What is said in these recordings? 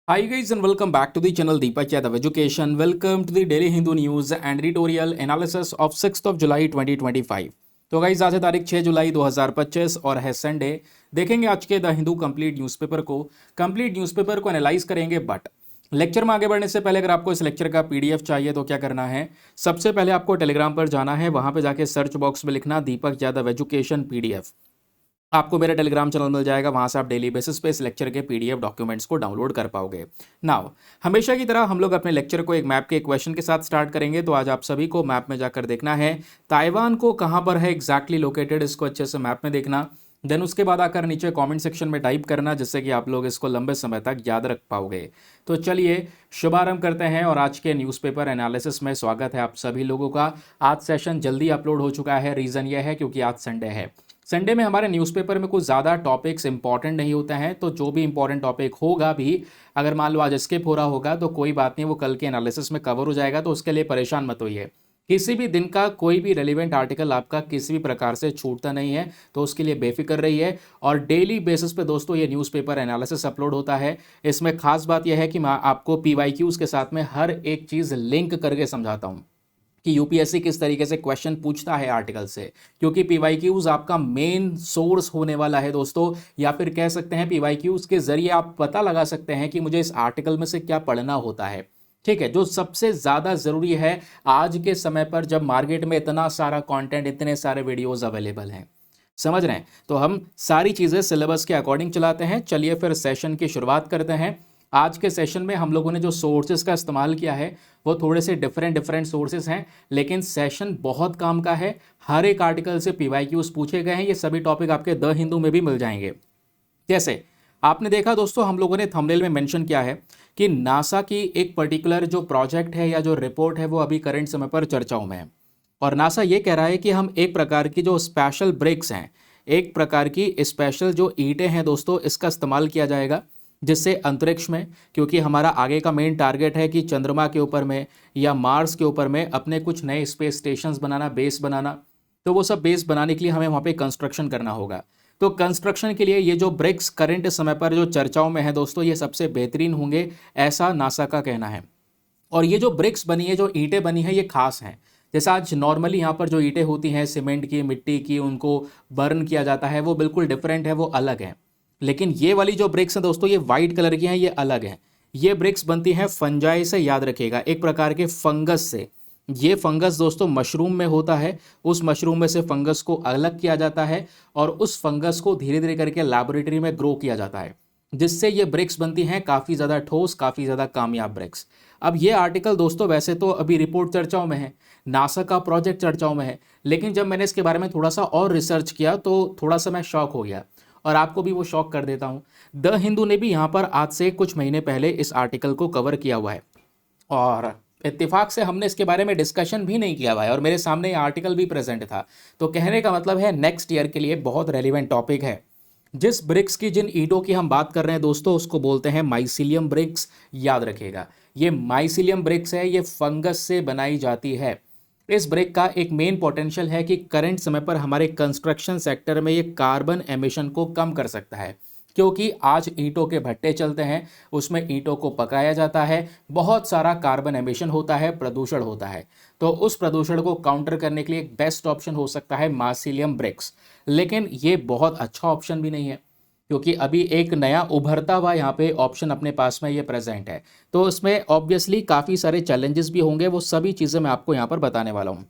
Hi guys and welcome back to the channel Deepak Yadav Education. Welcome to the Daily Hindu News and Editorial Analysis of 6th of July 2025. तो guys आज है तारीख 6 जुलाई 2025 और है Sunday. देखेंगे आज के द हिंदू कंप्लीट न्यूज़पेपर को एनालाइज करेंगे। बट लेक्चर में आगे बढ़ने से पहले अगर आपको इस लेक्चर का पीडीएफ चाहिए तो क्या करना है, सबसे पहले आपको टेलीग्राम पर जाना है, वहां पे जाके सर्च बॉक्स में लिखना दीपक यादव एजुकेशन पीडीएफ। आपको मेरा टेलीग्राम चैनल मिल जाएगा, वहां से आप डेली बेसिस पे इस लेक्चर के पीडीएफ डॉक्यूमेंट्स को डाउनलोड कर पाओगे। नाउ हमेशा की तरह हम लोग अपने लेक्चर को एक मैप के क्वेश्चन के साथ स्टार्ट करेंगे। तो आज आप सभी को मैप में जाकर देखना है ताइवान को कहां पर है एग्जैक्टली लोकेटेड, इसको अच्छे से मैप में देखना। देन उसके बाद आकर नीचे कमेंट सेक्शन में टाइप करना, जिससे कि आप लोग इसको लंबे समय तक याद रख पाओगे। तो चलिए शुभारंभ करते हैं और आज के न्यूज़पेपर एनालिसिस में स्वागत है आप सभी लोगों का। आज सेशन जल्दी अपलोड हो चुका है, रीज़न यह है क्योंकि आज संडे है। संडे में हमारे न्यूज़पेपर में कुछ ज़्यादा टॉपिक्स इंपॉर्टेंट नहीं होते हैं, तो जो भी इंपॉर्टेंट टॉपिक होगा भी, अगर मान लो आज स्किप हो रहा होगा तो कोई बात नहीं, वो कल के एनालिसिस में कवर हो जाएगा। तो उसके लिए परेशान मत होइए। किसी भी दिन का कोई भी रेलिवेंट आर्टिकल आपका किसी भी प्रकार से छूटता नहीं है, तो उसके लिए बेफिक्र रहिए। और डेली बेसिस पे दोस्तों ये न्यूज़पेपर एनालिसिस अपलोड होता है। इसमें खास बात यह है कि मैं आपको पीवाईक्यूज़ के साथ में हर एक चीज़ लिंक करके समझाता हूँ कि यूपीएससी किस तरीके से क्वेश्चन पूछता है आर्टिकल से, क्योंकि पीवाईक्यूज़ आपका मेन सोर्स होने वाला है दोस्तों। या फिर कह सकते हैं पीवाईक्यूज़ के जरिए आप पता लगा सकते हैं कि मुझे इस आर्टिकल में से क्या पढ़ना होता है। ठीक है, जो सबसे ज़्यादा ज़रूरी है आज के समय पर, जब मार्केट में इतना सारा कंटेंट, इतने सारे वीडियोस अवेलेबल हैं। समझ रहे हैं? तो हम सारी चीज़ें सिलेबस के अकॉर्डिंग चलाते हैं। चलिए फिर सेशन की शुरुआत करते हैं। आज के सेशन में हम लोगों ने जो सोर्सेज का इस्तेमाल किया है वो थोड़े से डिफरेंट सोर्सेज हैं, लेकिन सेशन बहुत काम का है। हर एक आर्टिकल से पीवाईक्यूज पूछे गए हैं। ये सभी टॉपिक आपके द हिंदू में भी मिल जाएंगे। जैसे आपने देखा दोस्तों, हम लोगों ने थंबनेल में मेंशन किया है कि नासा की एक पर्टिकुलर जो प्रोजेक्ट है या जो रिपोर्ट है वो अभी करंट समय पर चर्चाओं में है। और नासा ये कह रहा है कि हम एक प्रकार की जो स्पेशल ब्रिक्स हैं, एक प्रकार की स्पेशल जो ईंटें हैं दोस्तों, इसका इस्तेमाल किया जाएगा, जिससे अंतरिक्ष में, क्योंकि हमारा आगे का मेन टारगेट है कि चंद्रमा के ऊपर में या मार्स के ऊपर में अपने कुछ नए स्पेस स्टेशंस बनाना, बेस बनाना। तो वो सब बेस बनाने के लिए हमें वहाँ पे कंस्ट्रक्शन करना होगा। तो कंस्ट्रक्शन के लिए ये जो ब्रिक्स करंट समय पर जो चर्चाओं में है दोस्तों, ये सबसे बेहतरीन होंगे, ऐसा नासा का कहना है। और ये जो ब्रिक्स बनी है, जो ईंटें बनी है, ये खास हैं। जैसे आज नॉर्मली यहाँ पर जो ईंटें होती हैं सीमेंट की, मिट्टी की, उनको बर्न किया जाता है, वो बिल्कुल डिफरेंट है, वो अलग है। लेकिन ये वाली जो ब्रिक्स हैं दोस्तों, ये वाइट कलर की हैं, ये अलग हैं। ये ब्रिक्स बनती हैं फंजाई से, याद रखिएगा, एक प्रकार के फंगस से। ये फंगस दोस्तों मशरूम में होता है। उस मशरूम में से फंगस को अलग किया जाता है और उस फंगस को धीरे धीरे करके लैबोरेटरी में ग्रो किया जाता है, जिससे ये ब्रिक्स बनती हैं काफ़ी ज़्यादा ठोस, काफ़ी ज़्यादा कामयाब ब्रिक्स। अब ये आर्टिकल दोस्तों वैसे तो अभी रिपोर्ट चर्चाओं में है, नासा का प्रोजेक्ट चर्चाओं में है, लेकिन जब मैंने इसके बारे में थोड़ा सा और रिसर्च किया तो थोड़ा सा मैं शॉक हो गया, और आपको भी वो शॉक कर देता हूँ। द हिंदू ने भी यहाँ पर आज से कुछ महीने पहले इस आर्टिकल को कवर किया हुआ है, और इत्तेफाक से हमने इसके बारे में डिस्कशन भी नहीं किया हुआ है, और मेरे सामने ये आर्टिकल भी प्रेजेंट था। तो कहने का मतलब है नेक्स्ट ईयर के लिए बहुत रेलिवेंट टॉपिक है। जिस ब्रिक्स की, जिन ईंटों की हम बात कर रहे हैं दोस्तों, उसको बोलते हैं माइसीलियम ब्रिक्स। याद रखिएगा, ये माइसीलियम ब्रिक्स है, ये फंगस से बनाई जाती है। इस ब्रिक का एक मेन पोटेंशियल है कि करंट समय पर हमारे कंस्ट्रक्शन सेक्टर में ये कार्बन एमिशन को कम कर सकता है, क्योंकि आज ईंटों के भट्टे चलते हैं, उसमें ईंटों को पकाया जाता है, बहुत सारा कार्बन एमिशन होता है, प्रदूषण होता है। तो उस प्रदूषण को काउंटर करने के लिए एक बेस्ट ऑप्शन हो सकता है माइसीलियम ब्रिक्स। लेकिन ये बहुत अच्छा ऑप्शन भी नहीं है, क्योंकि अभी एक नया उभरता हुआ यहाँ पे ऑप्शन अपने पास में ये प्रेजेंट है। तो इसमें ऑब्वियसली काफ़ी सारे चैलेंजेस भी होंगे, वो सभी चीज़ें मैं आपको यहाँ पर बताने वाला हूँ।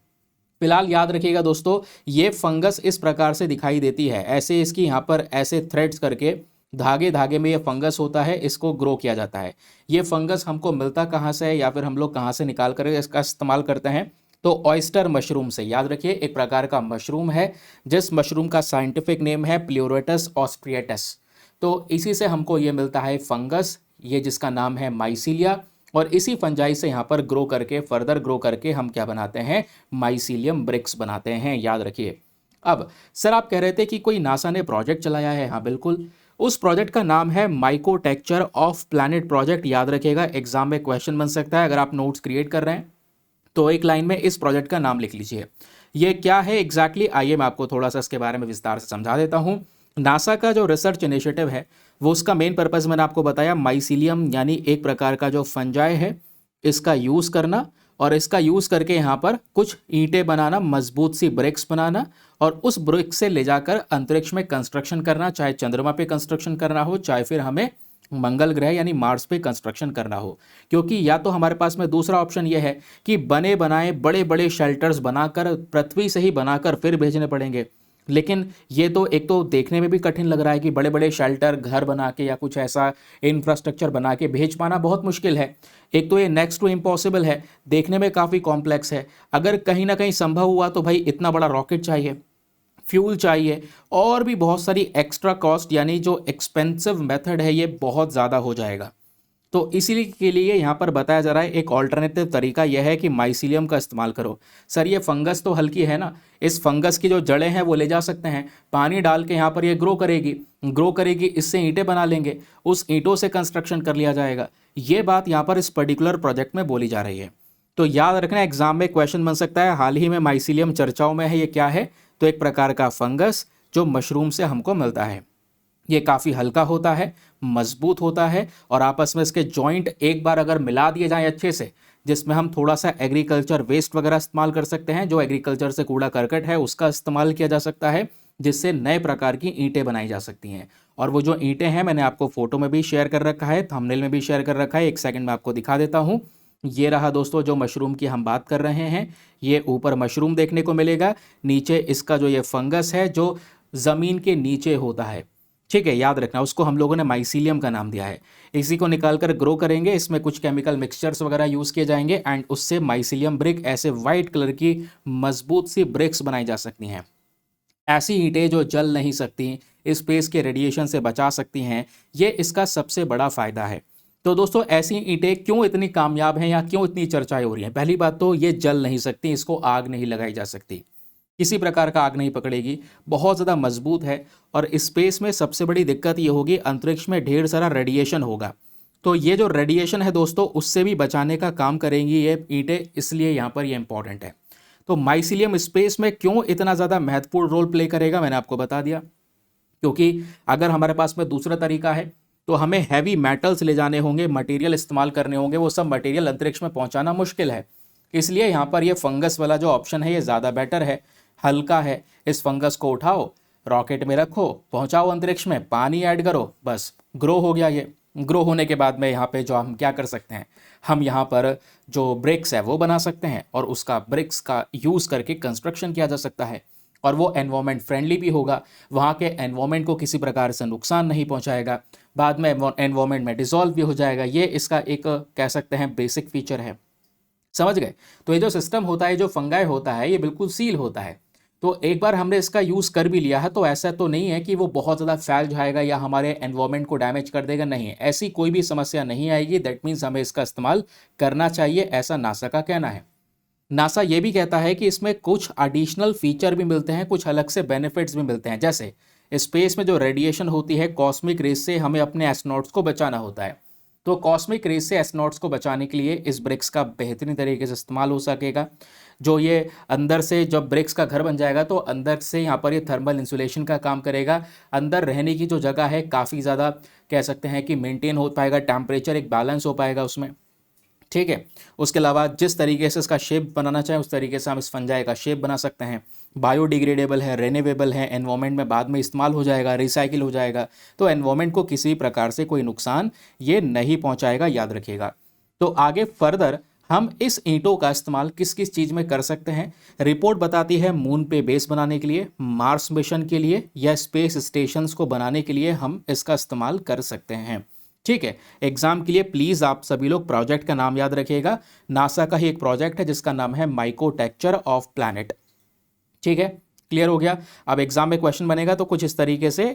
फिलहाल याद रखिएगा दोस्तों, ये फंगस इस प्रकार से दिखाई देती है, ऐसे इसकी यहाँ पर ऐसे थ्रेड्स करके धागे धागे में ये फंगस होता है, इसको ग्रो किया जाता है। ये फंगस हमको मिलता कहाँ से है, या फिर हम लोग कहाँ से निकाल कर इसका इस्तेमाल करते हैं? तो ऑयस्टर मशरूम से। याद रखिए, एक प्रकार का मशरूम है, जिस मशरूम का साइंटिफिक नेम है प्ल्यूरेटस ऑस्ट्रिएटस। तो इसी से हमको ये मिलता है फंगस, ये जिसका नाम है माइसीलिया। और इसी फंजाई से यहाँ पर ग्रो करके, फर्दर ग्रो करके हम क्या बनाते हैं? माइसीलियम ब्रिक्स बनाते हैं। याद रखिए। अब सर आप कह रहे थे कि कोई नासा ने प्रोजेक्ट चलाया है। हाँ बिल्कुल, उस प्रोजेक्ट का नाम है माइकोटेक्चर ऑफ प्लैनेट प्रोजेक्ट। याद रखिएगा, एग्जाम में क्वेश्चन बन सकता है। अगर आप नोट्स क्रिएट कर रहे हैं तो एक लाइन में इस प्रोजेक्ट का नाम लिख लीजिए। ये क्या है एग्जैक्टली, आइए मैं आपको थोड़ा सा इसके बारे में विस्तार से समझा देता हूँ। नासा का जो रिसर्च इनिशिएटिव है वो उसका मेन पर्पस मैंने आपको बताया, माइसीलियम यानी एक प्रकार का जो फंजाई है, इसका यूज़ करना और इसका यूज़ करके यहाँ पर कुछ ईंटें बनाना, मजबूत सी ब्रिक्स बनाना और उस ब्रिक्स से ले जाकर अंतरिक्ष में कंस्ट्रक्शन करना, चाहे चंद्रमा पे कंस्ट्रक्शन करना हो, चाहे फिर हमें मंगल ग्रह यानी मार्स पे कंस्ट्रक्शन करना हो। क्योंकि या तो हमारे पास में दूसरा ऑप्शन यह है कि बने बनाए बड़े बड़े शेल्टर्स बनाकर पृथ्वी से ही बनाकर फिर भेजने पड़ेंगे, लेकिन ये तो एक तो देखने में भी कठिन लग रहा है कि बड़े बड़े शेल्टर घर बना के या कुछ ऐसा इंफ्रास्ट्रक्चर बना के भेज पाना बहुत मुश्किल है। एक तो ये नेक्स्ट टू इम्पॉसिबल है, देखने में काफ़ी कॉम्प्लेक्स है। अगर कहीं ना कहीं संभव हुआ तो भाई इतना बड़ा रॉकेट चाहिए, फ्यूल चाहिए और भी बहुत सारी एक्स्ट्रा कॉस्ट, यानी जो एक्सपेंसिव मेथड है ये बहुत ज़्यादा हो जाएगा। तो इसीलिए के लिए यहाँ पर बताया जा रहा है एक ऑल्टरनेटिव तरीका यह है कि माइसीलियम का इस्तेमाल करो। सर ये फंगस तो हल्की है ना, इस फंगस की जो जड़ें हैं वो ले जा सकते हैं, पानी डाल के यहाँ पर ये ग्रो करेगी, इससे ईंटें बना लेंगे, उस ईंटों से कंस्ट्रक्शन कर लिया जाएगा। ये बात यहाँ पर इस पर्टिकुलर प्रोजेक्ट में बोली जा रही है। तो याद रखना, एग्जाम में क्वेश्चन बन सकता है, हाल ही में माइसीलियम चर्चाओं में है, ये क्या है? तो एक प्रकार का फंगस जो मशरूम से हमको मिलता है। ये काफ़ी हल्का होता है, मजबूत होता है और आपस में इसके जॉइंट एक बार अगर मिला दिए जाएं अच्छे से, जिसमें हम थोड़ा सा एग्रीकल्चर वेस्ट वगैरह इस्तेमाल कर सकते हैं, जो एग्रीकल्चर से कूड़ा करकट है उसका इस्तेमाल किया जा सकता है, जिससे नए प्रकार की ईंटें बनाई जा सकती हैं। और वो जो ईंटें हैं मैंने आपको फोटो में भी शेयर कर रखा है, थंबनेल में भी शेयर कर रखा है, एक सेकंड में आपको दिखा देता हूँ। ये रहा दोस्तों जो मशरूम की हम बात कर रहे हैं, ये ऊपर मशरूम देखने को मिलेगा, नीचे इसका जो ये फंगस है जो ज़मीन के नीचे होता है। ठीक है, याद रखना, उसको हम लोगों ने माइसीलियम का नाम दिया है। इसी को निकालकर ग्रो करेंगे, इसमें कुछ केमिकल मिक्सचर्स वगैरह यूज़ किए जाएंगे एंड उससे माइसीलियम ब्रिक, ऐसे वाइट कलर की मजबूत सी ब्रिक्स बनाई जा सकती हैं। ऐसी ईंटें जो जल नहीं सकती, स्पेस के रेडिएशन से बचा सकती हैं, ये इसका सबसे बड़ा फ़ायदा है। तो दोस्तों ऐसी ईंटें क्यों इतनी कामयाब हैं या क्यों इतनी चर्चाएं हो रही हैं? पहली बात तो ये जल नहीं सकती, इसको आग नहीं लगाई जा सकती, किसी प्रकार का आग नहीं पकड़ेगी, बहुत ज़्यादा मजबूत है। और स्पेस में सबसे बड़ी दिक्कत ये होगी, अंतरिक्ष में ढेर सारा रेडिएशन होगा, तो ये जो रेडिएशन है दोस्तों उससे भी बचाने का काम करेंगी ये ईंटें, इसलिए यहाँ पर ये इंपॉर्टेंट है। तो माइसीलियम स्पेस में क्यों इतना ज़्यादा महत्वपूर्ण रोल प्ले करेगा मैंने आपको बता दिया। क्योंकि अगर हमारे पास में दूसरा तरीका है तो हमें हैवी मेटल्स ले जाने होंगे, मटेरियल इस्तेमाल करने होंगे, वो सब मटेरियल अंतरिक्ष में पहुंचाना मुश्किल है। इसलिए यहाँ पर ये फंगस वाला जो ऑप्शन है ये ज़्यादा बेटर है, हल्का है। इस फंगस को उठाओ, रॉकेट में रखो, पहुंचाओ अंतरिक्ष में, पानी ऐड करो, बस ग्रो हो गया। ये ग्रो होने के बाद में यहाँ पे जो हम क्या कर सकते हैं, हम यहाँ पर जो ब्रिक्स है वो बना सकते हैं और उसका ब्रिक्स का यूज़ करके कंस्ट्रक्शन किया जा सकता है। और वो एनवायरमेंट फ्रेंडली भी होगा, वहाँ के एनवायरमेंट को किसी प्रकार से नुकसान नहीं पहुँचाएगा, बाद में एनवायरमेंट में डिसॉल्व भी हो जाएगा। ये इसका एक कह सकते हैं बेसिक फीचर है, समझ गए? तो ये जो सिस्टम होता है, जो फंगाई होता है, ये बिल्कुल सील होता है। तो एक बार हमने इसका यूज़ कर भी लिया है तो ऐसा तो नहीं है कि वो बहुत ज़्यादा फैल जाएगा या हमारे एनवायरमेंट को डैमेज कर देगा, नहीं, ऐसी कोई भी समस्या नहीं आएगी। दैट मीन्स हमें इसका इस्तेमाल करना चाहिए, ऐसा नासा का कहना है। नासा ये भी कहता है कि इसमें कुछ एडिशनल फीचर भी मिलते हैं, कुछ अलग से बेनिफिट्स भी मिलते हैं। जैसे स्पेस में जो रेडिएशन होती है, कॉस्मिक रेज से हमें अपने एस्ट्रोनॉट्स को बचाना होता है, तो कॉस्मिक रेज से एस्ट्रोनॉट्स को बचाने के लिए इस ब्रिक्स का बेहतरीन तरीके से इस्तेमाल हो सकेगा। जो ये अंदर से जब ब्रिक्स का घर बन जाएगा तो अंदर से यहाँ पर ये थर्मल इंसुलेशन का काम करेगा, अंदर रहने की जो जगह है काफ़ी ज़्यादा कह सकते हैं कि मेंटेन हो पाएगा, टेम्परेचर एक बैलेंस हो पाएगा उसमें। ठीक है, उसके अलावा जिस तरीके से इसका शेप बनाना चाहें उस तरीके से हम इस फंजाई का शेप बना सकते हैं। बायोडिग्रेडेबल है, रेन्यूएबल है, एनवायरमेंट में बाद में इस्तेमाल हो जाएगा, रिसाइकिल हो जाएगा, तो एनवायरमेंट को किसी प्रकार से कोई नुकसान ये नहीं पहुंचाएगा, याद रखिएगा। तो आगे फर्दर हम इस ईंटों का इस्तेमाल किस किस चीज़ में कर सकते हैं, रिपोर्ट बताती है मून पे बेस बनाने के लिए, मार्स मिशन के लिए या स्पेस स्टेशंस को बनाने के लिए हम इसका इस्तेमाल कर सकते हैं। ठीक है, एग्जाम के लिए प्लीज़ आप सभी लोग प्रोजेक्ट का नाम याद रखिएगा। नासा का ही एक प्रोजेक्ट है जिसका नाम है माइकोटेक्चर ऑफ प्लैनेट। ठीक है, क्लियर हो गया। अब एग्जाम में क्वेश्चन बनेगा तो कुछ इस तरीके से,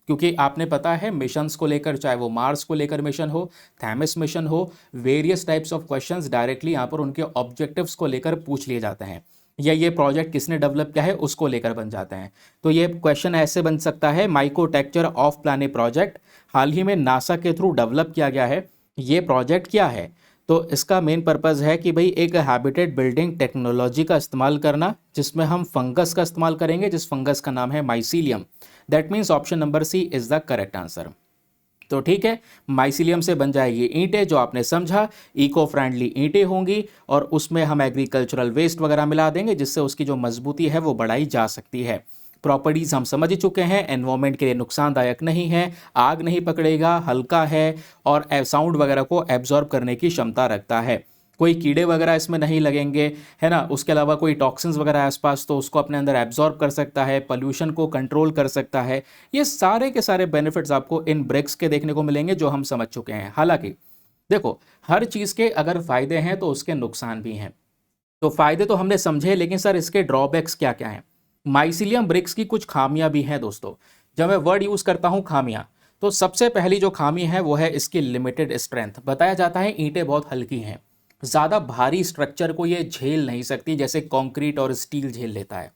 क्योंकि आपने पता है मिशंस को लेकर, चाहे वो मार्स को लेकर मिशन हो, थैमस मिशन हो, various types of questions directly यहाँ पर उनके ऑब्जेक्टिव्स को लेकर पूछ लिए जाते हैं, या ये प्रोजेक्ट किसने डेवलप किया है उसको लेकर बन जाते हैं। तो ये क्वेश्चन ऐसे बन सकता है, माइकोटेक्चर ऑफ प्लैनेट प्रोजेक्ट हाल ही में नासा के थ्रू डेवलप किया गया है, ये प्रोजेक्ट क्या है? तो इसका मेन पर्पज़ है कि भाई एक हैबिटेट बिल्डिंग टेक्नोलॉजी का इस्तेमाल करना, जिसमें हम फंगस का इस्तेमाल करेंगे, जिस फंगस का नाम है mycelium. That means option number C is the correct answer. तो ठीक है, माइसिलियम से बन जाएगी ईंटें, जो आपने समझा, इको फ्रेंडली ईंटें होंगी और उसमें हम एग्रीकल्चरल वेस्ट वगैरह मिला देंगे जिससे उसकी जो मजबूती है वो बढ़ाई जा सकती है। प्रॉपर्टीज हम समझ ही चुके हैं, एनवायरमेंट के लिए नुकसानदायक नहीं है, आग नहीं पकड़ेगा, हल्का है और साउंड वगैरह को एब्जॉर्ब करने की क्षमता रखता है। कोई कीड़े वगैरह इसमें नहीं लगेंगे, है ना। उसके अलावा कोई टॉक्सिन्स वगैरह आसपास तो उसको अपने अंदर एब्जॉर्ब कर सकता है, पोल्यूशन को कंट्रोल कर सकता है। ये सारे के सारे बेनिफिट्स आपको इन ब्रिक्स के देखने को मिलेंगे जो हम समझ चुके हैं। हालांकि देखो, हर चीज़ के अगर फायदे हैं तो उसके नुकसान भी हैं। तो फायदे तो हमने समझे, लेकिन सर इसके ड्रॉबैक्स क्या क्या हैं। माइसिलियम ब्रिक्स की कुछ खामियां भी हैं दोस्तों। जब मैं वर्ड यूज करता हूं खामियां, तो सबसे पहली जो खामी है वो है इसकी लिमिटेड स्ट्रेंथ। बताया जाता है ईंटें बहुत हल्की हैं, ज़्यादा भारी स्ट्रक्चर को ये झेल नहीं सकती जैसे कंक्रीट और स्टील झेल लेता है।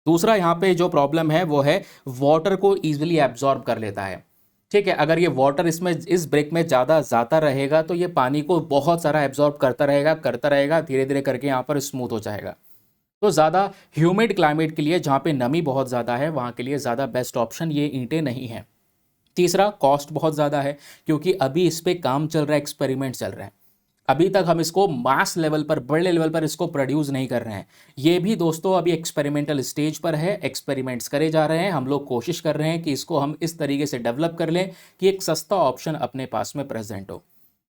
दूसरा यहाँ पे जो प्रॉब्लम है वो है वाटर को ईजिली एब्जॉर्ब कर लेता है। ठीक है, अगर ये वाटर इसमें इस ब्रिक में ज़्यादा जाता रहेगा तो ये पानी को बहुत सारा एब्जॉर्ब करता रहेगा, धीरे धीरे करके यहाँ पर स्मूथ हो जाएगा। तो ज़्यादा ह्यूमिड क्लाइमेट के लिए, जहाँ पे नमी बहुत ज़्यादा है, वहाँ के लिए ज़्यादा बेस्ट ऑप्शन ये ईंटें नहीं हैं। तीसरा, कॉस्ट बहुत ज़्यादा है, क्योंकि अभी इस पे काम चल रहा है, एक्सपेरिमेंट चल रहा है। अभी तक हम इसको मास लेवल पर, बड़े लेवल पर इसको प्रोड्यूस नहीं कर रहे हैं। ये भी दोस्तों अभी एक्सपेरिमेंटल स्टेज पर है, एक्सपेरिमेंट्स करे जा रहे हैं। हम लोग कोशिश कर रहे हैं कि इसको हम इस तरीके से डेवलप कर लें कि एक सस्ता ऑप्शन अपने पास में प्रेजेंट हो।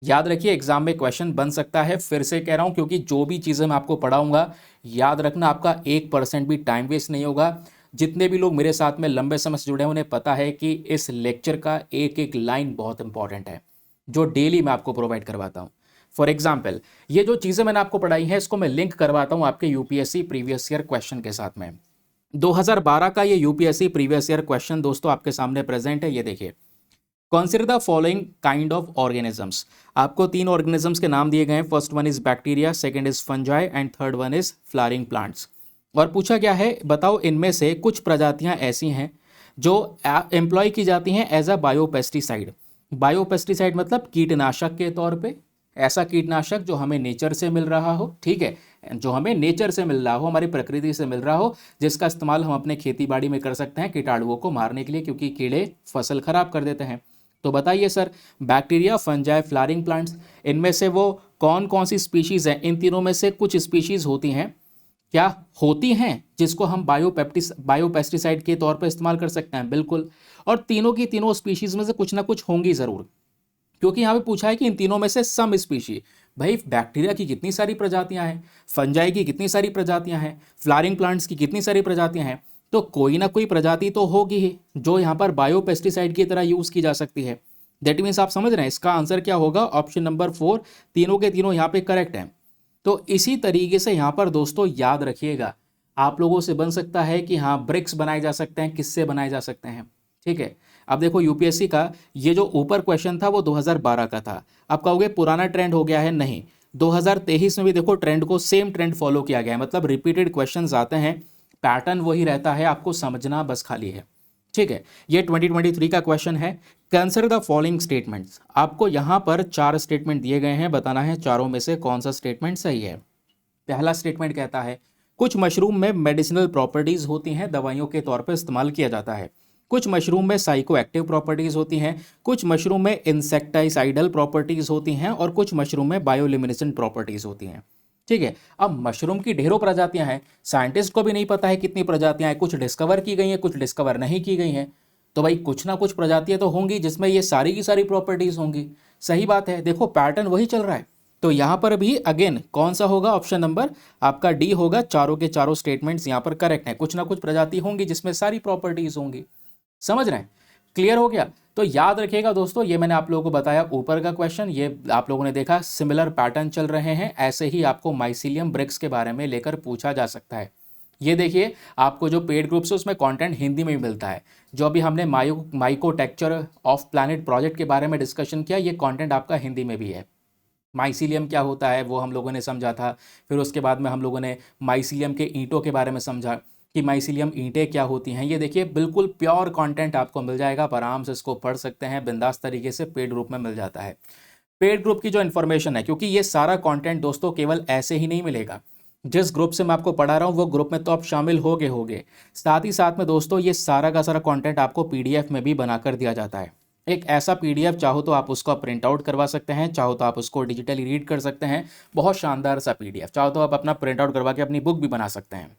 याद रखिए, एग्जाम में क्वेश्चन बन सकता है, फिर से कह रहा हूं, क्योंकि जो भी चीज़ें मैं आपको पढ़ाऊंगा, याद रखना, आपका 1% भी टाइम वेस्ट नहीं होगा। जितने भी लोग मेरे साथ में लंबे समय से जुड़े हैं उन्हें पता है कि इस लेक्चर का एक एक लाइन बहुत इंपॉर्टेंट है, जो डेली मैं आपको प्रोवाइड करवाता हूँ। फॉर एग्जाम्पल, ये जो चीज़ें मैंने आपको पढ़ाई हैं इसको मैं लिंक करवाता हूँ आपके यूपीएससी प्रीवियस ईयर क्वेश्चन के साथ में। 2012 का ये यूपीएससी प्रीवियस ईयर क्वेश्चन दोस्तों आपके सामने प्रेजेंट है। ये देखिए, consider the following kind of organisms. आपको 3 ऑर्गेनिजम्स के नाम दिए गए हैं। First one is bacteria, second is fungi and third one is flowering plants. और पूछा गया है, बताओ इनमें से कुछ प्रजातियां ऐसी हैं जो एम्प्लॉय की जाती हैं एज अ बायोपेस्टिसाइड। बायोपेस्टिसाइड मतलब कीटनाशक के तौर पे, ऐसा कीटनाशक जो हमें नेचर से मिल रहा हो, ठीक है, जो हमें नेचर से मिल रहा हो, हमारी प्रकृति से मिल रहा हो, जिसका इस्तेमाल हम अपने खेती बाड़ी में कर सकते हैं कीटाणुओं को मारने के लिए, क्योंकि कीड़े फसल खराब कर देते हैं। तो बताइए sir, bacteria, fungi, flowering plants, इनमें से वो कौन कौन सी स्पीशीज हैं। इन तीनों में से कुछ स्पीशीज होती हैं, क्या होती हैं, जिसको हम बायोपेस्टिसाइड के तौर पर इस्तेमाल कर सकते हैं। बिल्कुल। और तीनों की तीनों स्पीशीज में से कुछ ना कुछ होंगी ज़रूर, क्योंकि यहाँ पे पूछा है कि इन तीनों में से सम स्पीशी। भाई, बैक्टीरिया की कितनी सारी प्रजातियां हैं, फंजाई की कितनी सारी प्रजातियां हैं, फ्लावरिंग प्लांट्स की कितनी सारी प्रजातियां हैं, तो कोई ना कोई प्रजाति तो होगी ही जो यहाँ पर बायोपेस्टिसाइड की तरह यूज़ की जा सकती है। दैट मीन्स आप समझ रहे हैं इसका आंसर क्या होगा, ऑप्शन नंबर 4, तीनों के तीनों यहाँ पे करेक्ट हैं। तो इसी तरीके से यहाँ पर दोस्तों याद रखिएगा, आप लोगों से बन सकता है कि हाँ ब्रिक्स बनाए जा सकते हैं, किससे बनाए जा सकते हैं। ठीक है, अब देखो यूपीएससी का ये जो ऊपर क्वेश्चन था वो 2012 का था। अब कहोगे पुराना ट्रेंड हो गया है, नहीं, 2023 में भी देखो ट्रेंड को, सेम ट्रेंड फॉलो किया गया है। मतलब रिपीटेड क्वेश्चंस आते हैं, पैटर्न वही रहता है, आपको समझना बस खाली है। ठीक है, ये 2023 का क्वेश्चन है। Consider the following statements. आपको यहाँ पर 4 स्टेटमेंट दिए गए हैं, बताना है चारों में से कौन सा स्टेटमेंट सही है। पहला स्टेटमेंट कहता है, कुछ मशरूम में मेडिसिनल प्रॉपर्टीज होती हैं, दवाइयों के तौर पर इस्तेमाल किया जाता है। कुछ मशरूम में साइको एक्टिव प्रॉपर्टीज होती हैं, कुछ मशरूम में इंसेक्टाइसाइडल प्रॉपर्टीज होती हैं और कुछ मशरूम में बायोल्यूमिनेसेंट प्रॉपर्टीज होती हैं। ठीक है, अब मशरूम की ढेरों प्रजातियां हैं, साइंटिस्ट को भी नहीं पता है कितनी प्रजातियां हैं, कुछ डिस्कवर की गई हैं, कुछ डिस्कवर नहीं की गई हैं। तो भाई कुछ ना कुछ प्रजातियां तो होंगी जिसमें ये सारी की सारी प्रॉपर्टीज होंगी। सही बात है, देखो पैटर्न वही चल रहा है। तो यहाँ पर भी अगेन कौन सा होगा, ऑप्शन नंबर आपका डी होगा। चारों के चारों स्टेटमेंट्स यहाँ पर करेक्ट हैं, कुछ ना कुछ प्रजाति होंगी जिसमें सारी प्रॉपर्टीज होंगी। समझ रहे हैं, क्लियर हो गया। तो याद रखिएगा दोस्तों, ये मैंने आप लोगों को बताया ऊपर का क्वेश्चन, ये आप लोगों ने देखा सिमिलर पैटर्न चल रहे हैं, ऐसे ही आपको माइसिलियम ब्रिक्स के बारे में लेकर पूछा जा सकता है। ये देखिए, आपको जो पेड ग्रुप्स है उसमें कंटेंट हिंदी में भी मिलता है। जो अभी हमने माइकोटेक्चर ऑफ प्लैनेट प्रोजेक्ट के बारे में डिस्कशन किया, ये कंटेंट आपका हिंदी में भी है। माइसिलियम क्या होता है वो हम लोगों ने समझा था, फिर उसके बाद में हम लोगों ने माइसिलियम के ईंटों के बारे में समझा कि माइसिलियम ईंटें क्या होती हैं। ये देखिए बिल्कुल प्योर कंटेंट आपको मिल जाएगा, आप आराम से इसको पढ़ सकते हैं, बिंदास तरीके से पेड ग्रुप में मिल जाता है। पेड ग्रुप की जो इन्फॉर्मेशन है, क्योंकि ये सारा कंटेंट दोस्तों केवल ऐसे ही नहीं मिलेगा, जिस ग्रुप से मैं आपको पढ़ा रहा हूँ वो ग्रुप में तो आप शामिल होगे, साथ ही साथ में दोस्तों ये सारा का सारा कंटेंट आपको पीडीएफ में भी बनाकर दिया जाता है। एक ऐसा पीडीएफ चाहो तो आप उसको प्रिंट आउट करवा सकते हैं, चाहो तो आप उसको डिजिटली रीड कर सकते हैं। बहुत शानदार सा पीडीएफ, चाहो तो आप अपना प्रिंट आउट करवा के अपनी बुक भी बना सकते हैं।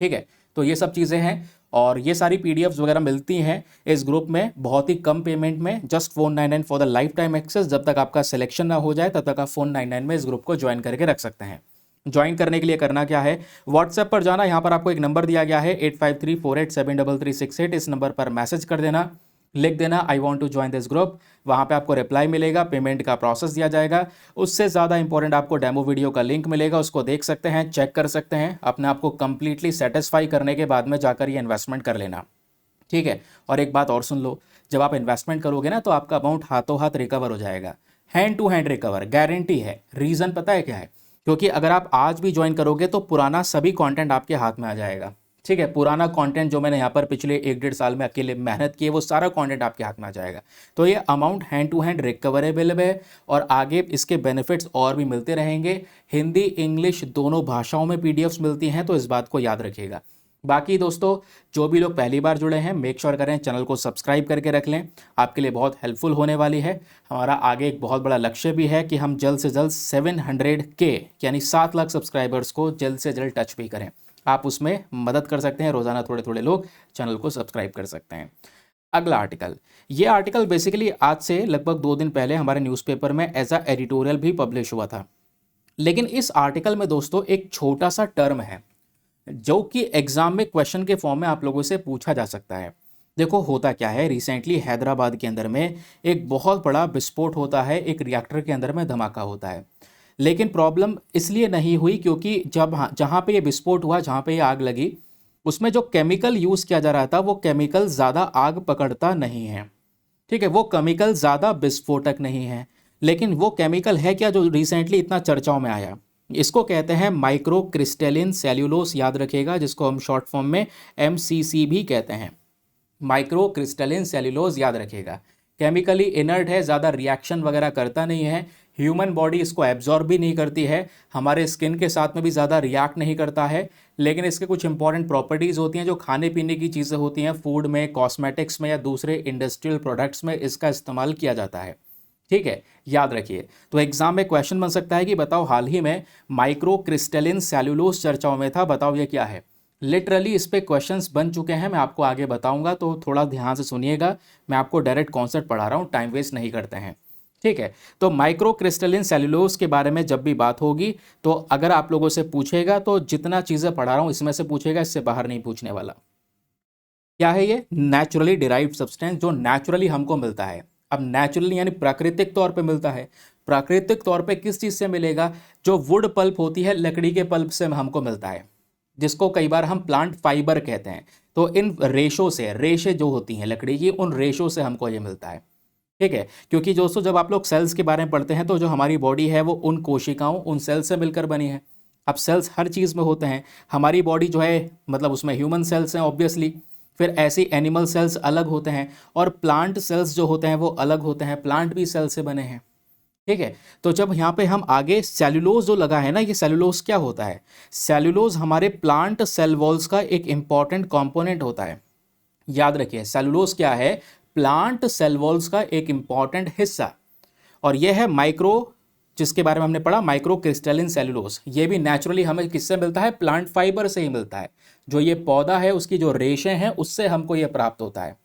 ठीक है, तो ये सब चीज़ें हैं और ये सारी पीडीएफ्स वगैरह मिलती हैं इस ग्रुप में बहुत ही कम पेमेंट में, just 499 for the life time access. जब तक आपका सिलेक्शन ना हो जाए तब तक आप 499 में इस ग्रुप को ज्वाइन करके रख सकते हैं। ज्वाइन करने के लिए करना क्या है, व्हाट्सएप पर जाना, यहाँ पर आपको एक नंबर दिया गया है 8534873368। इस नंबर पर मैसेज कर देना, लिख देना I want to join this group. वहाँ पे आपको रिप्लाई मिलेगा, पेमेंट का प्रोसेस दिया जाएगा। उससे ज़्यादा इंपॉर्टेंट आपको डेमो वीडियो का लिंक मिलेगा, उसको देख सकते हैं, चेक कर सकते हैं, अपने आप को कंप्लीटली सेटिस्फाई करने के बाद में जाकर ये इन्वेस्टमेंट कर लेना। ठीक है, और एक बात और सुन लो, जब आप इन्वेस्टमेंट करोगे ना तो आपका अमाउंट हाथों हाथ रिकवर हो जाएगा, hand to hand recover, guarantee है। रीज़न पता है क्या है? क्योंकि अगर आप आज भी ज्वाइन करोगे तो पुराना सभी कंटेंट आपके हाथ में आ जाएगा। ठीक है, पुराना कंटेंट जो मैंने यहाँ पर पिछले 1-1.5 साल में अकेले मेहनत की है वो सारा कंटेंट आपके हाथ में आ जाएगा। तो ये amount hand to hand recoverable है और आगे इसके बेनिफिट्स और भी मिलते रहेंगे। हिंदी इंग्लिश दोनों भाषाओं में पीडीएफ्स मिलती हैं, तो इस बात को याद रखिएगा। बाकी दोस्तों, जो भी लोग पहली बार जुड़े हैं मेक श्योर करें चैनल को सब्सक्राइब करके रख लें, आपके लिए बहुत हेल्पफुल होने वाली है। हमारा आगे एक बहुत बड़ा लक्ष्य भी है कि हम जल्द से जल्द 700K यानी 7 लाख सब्सक्राइबर्स को जल्द से जल्द टच भी करें। आप उसमें मदद कर सकते हैं, रोज़ाना थोड़े थोड़े लोग चैनल को सब्सक्राइब कर सकते हैं। अगला आर्टिकल, ये आर्टिकल बेसिकली आज से लगभग 2 दिन पहले हमारे न्यूज़पेपर में एज अ एडिटोरियल भी पब्लिश हुआ था। लेकिन इस आर्टिकल में दोस्तों एक छोटा सा टर्म है जो कि एग्जाम में क्वेश्चन के फॉर्म में आप लोगों से पूछा जा सकता है। देखो होता क्या है, रिसेंटली हैदराबाद के अंदर में एक बहुत बड़ा विस्फोट होता है, एक रिएक्टर के अंदर में धमाका होता है। लेकिन प्रॉब्लम इसलिए नहीं हुई क्योंकि जब जहाँ पे ये विस्फोट हुआ, जहाँ पे ये आग लगी, उसमें जो केमिकल यूज़ किया जा रहा था वो केमिकल ज़्यादा आग पकड़ता नहीं है। ठीक है, वो केमिकल ज़्यादा विस्फोटक नहीं है। लेकिन वो केमिकल है क्या जो रिसेंटली इतना चर्चाओं में आया? इसको कहते हैं माइक्रो क्रिस्टलिन सेल्यूलोस, याद रखिएगा, जिसको हम शॉर्ट फॉर्म में MCC भी कहते हैं। माइक्रो क्रिस्टलिन सेल्यूलोज, याद रखिएगा। केमिकली इनर्ट है, ज़्यादा रिएक्शन वगैरह करता नहीं है, ह्यूमन बॉडी इसको एब्जॉर्ब भी नहीं करती है, हमारे स्किन के साथ में भी ज़्यादा रिएक्ट नहीं करता है। लेकिन इसके कुछ इंपॉर्टेंट प्रॉपर्टीज़ होती हैं जो खाने पीने की चीज़ें होती हैं, फूड में, कॉस्मेटिक्स में या दूसरे इंडस्ट्रियल प्रोडक्ट्स में इसका इस्तेमाल किया जाता है। ठीक है, याद रखिए। तो एग्जाम में क्वेश्चन बन सकता है कि बताओ हाल ही में माइक्रो क्रिस्टलिन सेल्यूलोज चर्चाओं में था, बताओ ये क्या है। लिटरली इस पे क्वेश्चंस बन चुके हैं, मैं आपको आगे बताऊंगा, तो थोड़ा ध्यान से सुनिएगा। मैं आपको डायरेक्ट कॉन्सेप्ट पढ़ा रहा हूँ, टाइम वेस्ट नहीं करते हैं। ठीक है, तो माइक्रो क्रिस्टलिन सेल्यूलोज के बारे में जब भी बात होगी तो अगर आप लोगों से पूछेगा तो जितना चीज़ें पढ़ा रहा हूँ इसमें से पूछेगा, इससे बाहर नहीं पूछने वाला। क्या है ये? नेचुरली डिराइव्ड सब्सटेंस, जो नेचुरली हमको मिलता है। अब नेचुरली यानी प्राकृतिक तौर पे मिलता है। प्राकृतिक तौर पे किस चीज़ से मिलेगा? जो वुड पल्प होती है, लकड़ी के पल्प से हमको मिलता है, जिसको कई बार हम प्लांट फाइबर कहते हैं। तो इन रेशों से, रेशे जो होती हैं लकड़ी की, उन रेशों से हमको ये मिलता है। ठीक है, क्योंकि दोस्तों जब आप लोग सेल्स के बारे में पढ़ते हैं तो जो हमारी बॉडी है वो उन कोशिकाओं, उन सेल्स से मिलकर बनी है। अब सेल्स हर चीज़ में होते हैं, हमारी बॉडी जो है मतलब उसमें ह्यूमन सेल्स हैं ऑब्वियसली, फिर ऐसी एनिमल सेल्स अलग होते हैं और प्लांट सेल्स जो होते हैं वो अलग होते हैं, प्लांट भी सेल से बने हैं। ठीक है, तो जब यहाँ पे हम आगे सेल्यूलोज जो लगा है ना, ये सेल्यूलोज क्या होता है? सेल्यूलोज हमारे प्लांट सेल वॉल्स का एक इंपॉर्टेंट कंपोनेंट होता है। याद रखिए, सेल्यूलोज क्या है? प्लांट सेल वॉल्स का एक इंपॉर्टेंट हिस्सा। और यह है माइक्रो, जिसके बारे में हमने पढ़ा, माइक्रो क्रिस्टलिन सेल्यूलोज। ये भी नेचुरली हमें किससे मिलता है? प्लांट फाइबर से ही मिलता है। जो ये पौधा है उसकी जो रेशें हैं उससे हमको ये प्राप्त होता है।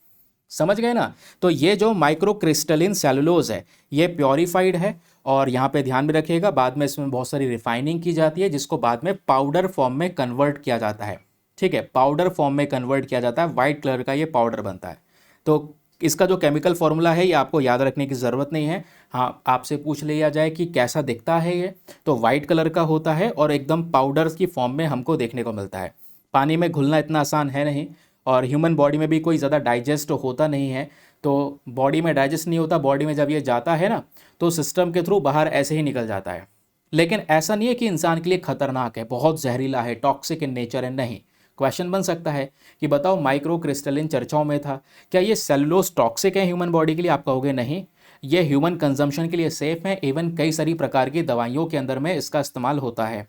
समझ गए ना? तो ये जो माइक्रो क्रिस्टलिन सेल्यूलोज है ये प्योरीफाइड है और यहाँ पे ध्यान में रखिएगा, बाद में इसमें बहुत सारी रिफाइनिंग की जाती है जिसको बाद में पाउडर फॉर्म में कन्वर्ट किया जाता है। ठीक है, पाउडर फॉर्म में कन्वर्ट किया जाता है, वाइट कलर का ये पाउडर बनता है। तो इसका जो केमिकल फॉर्मूला है ये आपको याद रखने की ज़रूरत नहीं है। हाँ, आपसे पूछ लिया जाए कि कैसा दिखता है ये, तो वाइट कलर का होता है और एकदम पाउडर की फॉर्म में हमको देखने को मिलता है। पानी में घुलना इतना आसान है नहीं और ह्यूमन बॉडी में भी कोई ज़्यादा डाइजेस्ट होता नहीं है। तो बॉडी में डाइजेस्ट नहीं होता, बॉडी में जब ये जाता है ना तो सिस्टम के थ्रू बाहर ऐसे ही निकल जाता है। लेकिन ऐसा नहीं है कि इंसान के लिए खतरनाक है, बहुत जहरीला है, टॉक्सिक इन नेचर है, नहीं। क्वेश्चन बन सकता है कि बताओ माइक्रो क्रिस्टलिन चर्चाओं में था, क्या ये सेलुलोज टॉक्सिक है ह्यूमन बॉडी के लिए? आप कहोगे नहीं, ये ह्यूमन कंजम्पशन के लिए सेफ है, इवन कई सारी प्रकार की दवाइयों के अंदर में इसका इस्तेमाल होता है।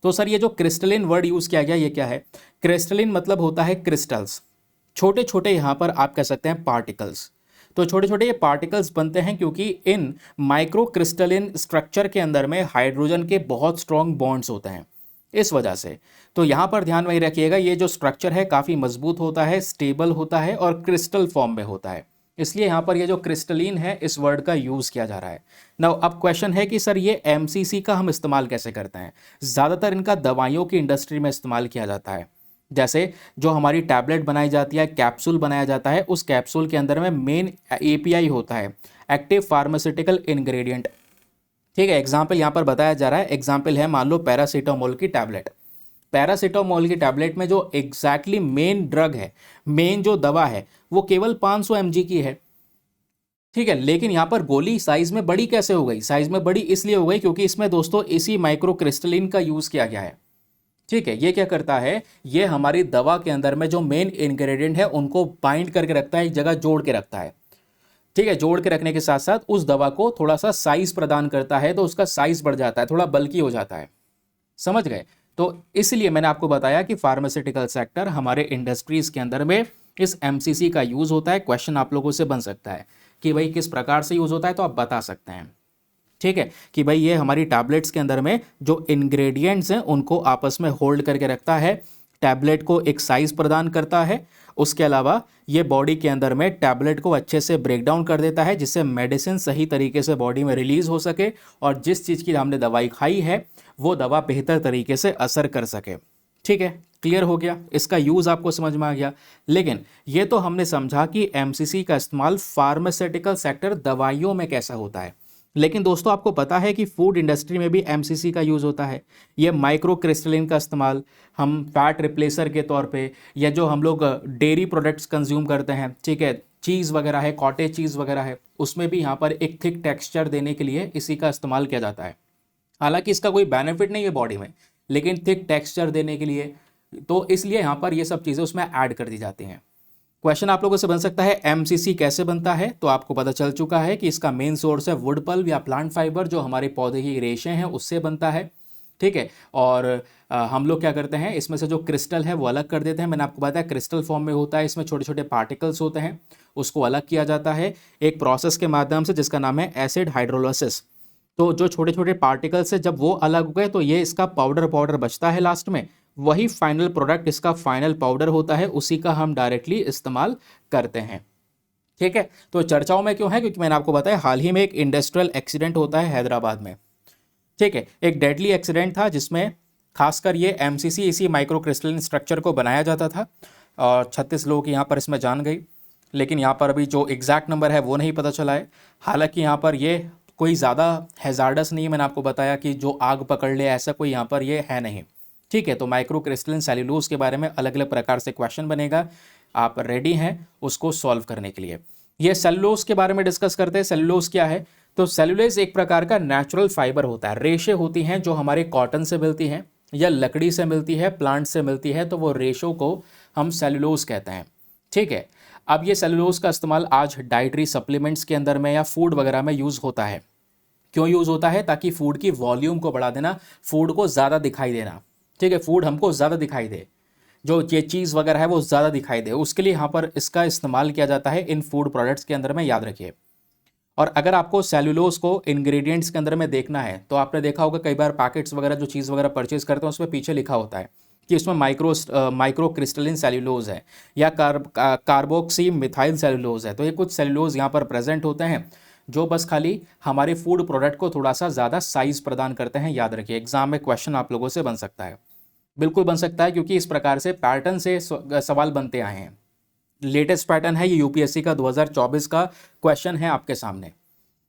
तो सर ये जो क्रिस्टलिन वर्ड यूज़ किया गया ये क्या है? क्रिस्टलिन मतलब होता है क्रिस्टल्स, छोटे छोटे यहाँ पर आप कह सकते हैं पार्टिकल्स। तो छोटे छोटे ये पार्टिकल्स बनते हैं क्योंकि इन माइक्रो क्रिस्टलिन स्ट्रक्चर के अंदर में हाइड्रोजन के बहुत स्ट्रॉन्ग बॉन्ड्स होते हैं, इस वजह से। तो यहाँ पर ध्यान में रखिएगा, ये जो स्ट्रक्चर है काफ़ी मजबूत होता है, स्टेबल होता है और क्रिस्टल फॉर्म में होता है, इसलिए यहाँ पर ये जो क्रिस्टलीन है इस वर्ड का यूज़ किया जा रहा है। नाउ अब क्वेश्चन है कि सर ये एमसीसी का हम इस्तेमाल कैसे करते हैं? ज़्यादातर इनका दवाइयों की इंडस्ट्री में इस्तेमाल किया जाता है। जैसे जो हमारी टैबलेट बनाई जाती है, कैप्सूल बनाया जाता है, उस कैप्सूल के अंदर में मेन एपीआई होता है, एक्टिव फार्मास्यूटिकल इंग्रेडिएंट। ठीक है, एग्जाम्पल यहाँ पर बताया जा रहा है। एग्जाम्पल है, मान लो पैरासीटामोल की टैबलेट। पैरासीटामोल की टैबलेट में जो एग्जैक्टली मेन ड्रग है, मेन जो दवा है, वो केवल 500 mg की है। ठीक है, लेकिन यहाँ पर गोली साइज में बड़ी कैसे हो गई? साइज में बड़ी इसलिए हो गई क्योंकि इसमें दोस्तों इसी माइक्रोक्रिस्टलिन का यूज किया गया है। ठीक है, ये क्या करता है, ये हमारी दवा के अंदर में जो मेन इंग्रेडिएंट है उनको बाइंड करके रखता है, एक जगह जोड़ के रखता है। ठीक है, जोड़ के रखने के साथ साथ उस दवा को थोड़ा सा साइज प्रदान करता है, तो उसका साइज बढ़ जाता है, थोड़ा बल्कि हो जाता है। समझ गए? तो इसलिए मैंने आपको बताया कि फार्मास्यूटिकल सेक्टर हमारे इंडस्ट्रीज के अंदर में इस एमसीसी का यूज होता है। क्वेश्चन आप लोगों से बन सकता है कि भाई किस प्रकार से यूज होता है, तो आप बता सकते हैं। ठीक है, कि भाई ये हमारी टैबलेट्स के अंदर में जो इंग्रेडिएंट्स हैं उनको आपस में होल्ड करके रखता है, टैबलेट को एक साइज प्रदान करता है। उसके अलावा ये बॉडी के अंदर में टैबलेट को अच्छे से ब्रेक डाउन कर देता है, जिससे मेडिसिन सही तरीके से बॉडी में रिलीज हो सके और जिस चीज़ की हमने दवाई खाई है वो दवा बेहतर तरीके से असर कर सके। ठीक है, क्लियर हो गया, इसका यूज़ आपको समझ में आ गया। लेकिन ये तो हमने समझा कि एमसीसी का इस्तेमाल फार्मास्यूटिकल सेक्टर दवाइयों में कैसा होता है। लेकिन दोस्तों आपको पता है कि फूड इंडस्ट्री में भी एमसीसी का यूज़ होता है। ये माइक्रो क्रिस्टलिन का इस्तेमाल हम फैट रिप्लेसर के तौर पे, या जो हम लोग डेयरी प्रोडक्ट्स कंज्यूम करते हैं, ठीक है, चीज़ वगैरह है, कॉटेज चीज़ वगैरह है, उसमें भी यहाँ पर एक थिक टेक्सचर देने के लिए इसी का इस्तेमाल किया जाता है। हालांकि इसका कोई बेनिफिट नहीं है बॉडी में, लेकिन थिक टेक्सचर देने के लिए, तो इसलिए यहाँ पर ये सब चीज़ें उसमें ऐड कर दी जाती हैं। क्वेश्चन आप लोगों से बन सकता है एमसीसी कैसे बनता है, तो आपको पता चल चुका है कि इसका मेन सोर्स है वुड पल्प या प्लांट फाइबर, जो हमारे पौधे की रेशे हैं उससे बनता है। ठीक है, और हम लोग क्या करते हैं, इसमें से जो क्रिस्टल है वो अलग कर देते हैं। मैंने आपको बताया क्रिस्टल फॉर्म में होता है, इसमें छोटे छोटे पार्टिकल्स होते हैं, उसको अलग किया जाता है एक प्रोसेस के माध्यम से जिसका नाम है एसिड हाइड्रोलाइसिस। तो जो छोटे छोटे पार्टिकल्स है जब वो अलग हो गए तो ये इसका पाउडर बचता है लास्ट में, वही फाइनल प्रोडक्ट इसका फाइनल पाउडर होता है, उसी का हम डायरेक्टली इस्तेमाल करते हैं। ठीक है, तो चर्चाओं में क्यों है, क्योंकि मैंने आपको बताया हाल ही में एक इंडस्ट्रियल एक्सीडेंट होता है हैदराबाद में। ठीक है, एक डेडली एक्सीडेंट था जिसमें खासकर ये एमसीसी इसी माइक्रो क्रिस्टलिन स्ट्रक्चर को बनाया जाता था और 36 लोगों की यहाँ पर इसमें जान गई। लेकिन यहाँ पर अभी जो एग्जैक्ट नंबर है वो नहीं पता चला है। हालांकि यहाँ पर ये कोई ज़्यादा हैजार्डस नहीं है, मैंने आपको बताया कि जो आग पकड़ ले ऐसा कोई यहाँ पर ये है नहीं। ठीक है, तो माइक्रो क्रिस्टलिन सेल्यूलोज के बारे में अलग अलग प्रकार से क्वेश्चन बनेगा, आप रेडी हैं उसको सॉल्व करने के लिए। ये सेल्यूलोज के बारे में डिस्कस करते हैं। सेल्यूलोज क्या है, तो सेल्यूलोज एक प्रकार का नेचुरल फाइबर होता है, रेशे होती हैं जो हमारे कॉटन से मिलती हैं या लकड़ी से मिलती है, प्लांट से मिलती है, तो वो रेशों को हम सेल्यूलोज कहते हैं। ठीक है, अब ये सेल्यूलोज का इस्तेमाल आज डाइटरी सप्लीमेंट्स के अंदर में या फूड वगैरह में यूज़ होता है। क्यों यूज़ होता है, ताकि फूड की वॉल्यूम को बढ़ा देना, फूड को ज़्यादा दिखाई देना। ठीक है, फूड हमको ज़्यादा दिखाई दे, जो ये चीज़ वगैरह है वो ज़्यादा दिखाई दे, उसके लिए यहाँ पर इसका इस्तेमाल किया जाता है इन फूड प्रोडक्ट्स के अंदर में, याद रखिए। और अगर आपको सेल्यूलोज को इंग्रेडिएंट्स के अंदर में देखना है तो आपने देखा होगा कई बार पैकेट्स वगैरह जो चीज़ वगैरह परचेज करते हैं उसमें पीछे लिखा होता है कि इसमें माइक्रो क्रिस्टलिन सेल्यूलोज है या कार्बोक्सी मिथाइल सेल्यूलोज है। तो ये कुछ सेल्यूलोज यहाँ पर प्रेजेंट होते हैं जो बस खाली हमारे फूड प्रोडक्ट को थोड़ा सा ज़्यादा साइज प्रदान करते हैं, याद रखिए। एग्जाम में क्वेश्चन आप लोगों से बन सकता है, बिल्कुल बन सकता है, क्योंकि इस प्रकार से पैटर्न से सवाल बनते आए हैं। लेटेस्ट पैटर्न है ये, यूपीएससी का 2024 का क्वेश्चन है आपके सामने।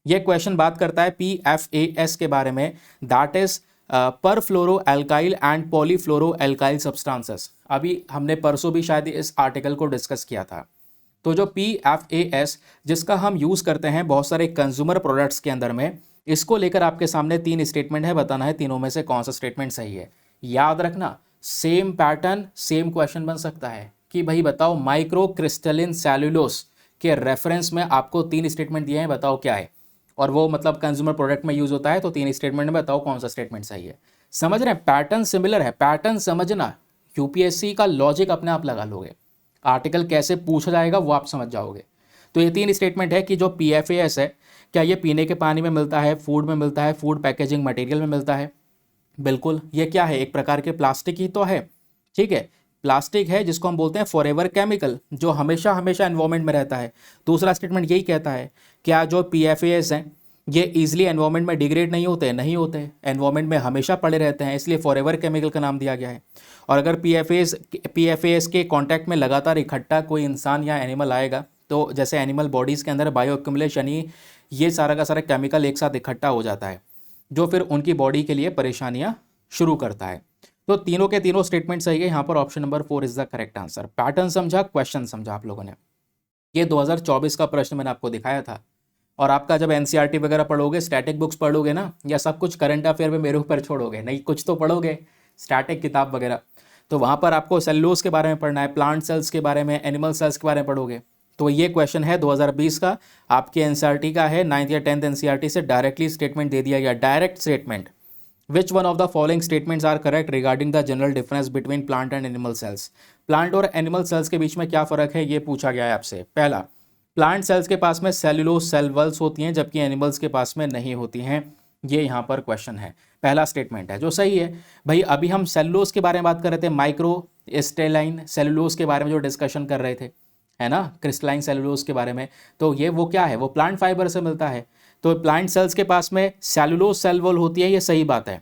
ये क्वेश्चन बात करता है PFAS के बारे में, दैट इज पर फ्लोरो एल्काइल एंड पॉलीफ्लोरो एल्काइल सब्सटेंसेस। अभी हमने परसों भी शायद इस आर्टिकल को डिस्कस किया था। तो जो PFAS जिसका हम यूज़ करते हैं बहुत सारे कंज्यूमर प्रोडक्ट्स के अंदर में, इसको लेकर आपके सामने 3 स्टेटमेंट है, बताना है तीनों में से कौन सा स्टेटमेंट सही है। याद रखना, सेम पैटर्न सेम क्वेश्चन बन सकता है कि भाई बताओ माइक्रो क्रिस्टलिन सेल्यूलोज के रेफरेंस में आपको 3 स्टेटमेंट दिए हैं, बताओ क्या है, और वो मतलब कंज्यूमर प्रोडक्ट में यूज होता है, तो 3 स्टेटमेंट में बताओ कौन सा स्टेटमेंट सही है। समझ रहे हैं, पैटर्न सिमिलर है, पैटर्न समझना, यूपीएससी का लॉजिक अपने आप लगा लोगे, आर्टिकल कैसे पूछा जाएगा वो आप समझ जाओगे। तो ये 3 स्टेटमेंट है कि जो PFAS है क्या ये पीने के पानी में मिलता है, फूड में मिलता है, फूड पैकेजिंग मटेरियल में मिलता है। बिल्कुल, ये क्या है, एक प्रकार के प्लास्टिक ही तो है। ठीक है, प्लास्टिक है जिसको हम बोलते हैं फॉरएवर केमिकल, जो हमेशा हमेशा एनवायरमेंट में रहता है। दूसरा स्टेटमेंट यही कहता है क्या जो PFAS हैं ये इजीली एनवायरमेंट में डिग्रेड नहीं होते, नहीं होते, एनवायरमेंट में हमेशा पड़े रहते हैं, इसलिए फॉरएवर केमिकल का नाम दिया गया है। और अगर PFAS के कांटेक्ट में लगातार इकट्ठा कोई इंसान या एनिमल आएगा, तो जैसे एनिमल बॉडीज़ के अंदर बायो एक्यूमुलेशन ही ये सारा का सारा केमिकल एक साथ इकट्ठा हो जाता है, जो फिर उनकी बॉडी के लिए परेशानियां शुरू करता है। तो तीनों के तीनों स्टेटमेंट सही है, यहाँ पर option number 4 is the correct answer. Pattern समझा, क्वेश्चन समझा आप लोगों ने। ये 2024 का प्रश्न मैंने आपको दिखाया था, और आपका जब NCERT वगैरह पढ़ोगे, स्टैटिक बुक्स पढ़ोगे ना, या सब कुछ करंट अफेयर में मेरे ऊपर छोड़ोगे, नहीं कुछ तो पढ़ोगे स्टैटिक किताब वगैरह, तो वहाँ पर आपको सेलुलोज के बारे में पढ़ना है, प्लांट सेल्स के बारे में, एनिमल सेल्स के बारे में पढ़ोगे। तो ये क्वेश्चन है 2020 का, आपके NCERT का है, 9th या 10th NCERT से डायरेक्टली स्टेटमेंट दे दिया गया, direct statement. Which one of the following statements are correct regarding the general difference between plant and animal cells. Plant और एनिमल सेल्स के बीच में क्या फ़र्क है, ये पूछा गया है आपसे। पहला, प्लांट सेल्स के पास में सेल्यूलोज सेल वॉल्स होती हैं, जबकि एनिमल्स के पास में नहीं होती हैं। ये यहाँ पर क्वेश्चन है, पहला स्टेटमेंट है जो सही है। भाई अभी हम सेल्यूलोज के बारे में बात कर रहे थे, माइक्रो स्टेलाइन सेल्यूलोज के बारे में जो डिस्कशन कर रहे थे, है ना, क्रिस्टलाइन सेल्यूलोज के बारे में। तो ये वो क्या है, वो प्लांट फाइबर से मिलता है। तो प्लांट सेल्स के पास में सेल्यूलोज सेल वॉल होती है, ये सही बात है।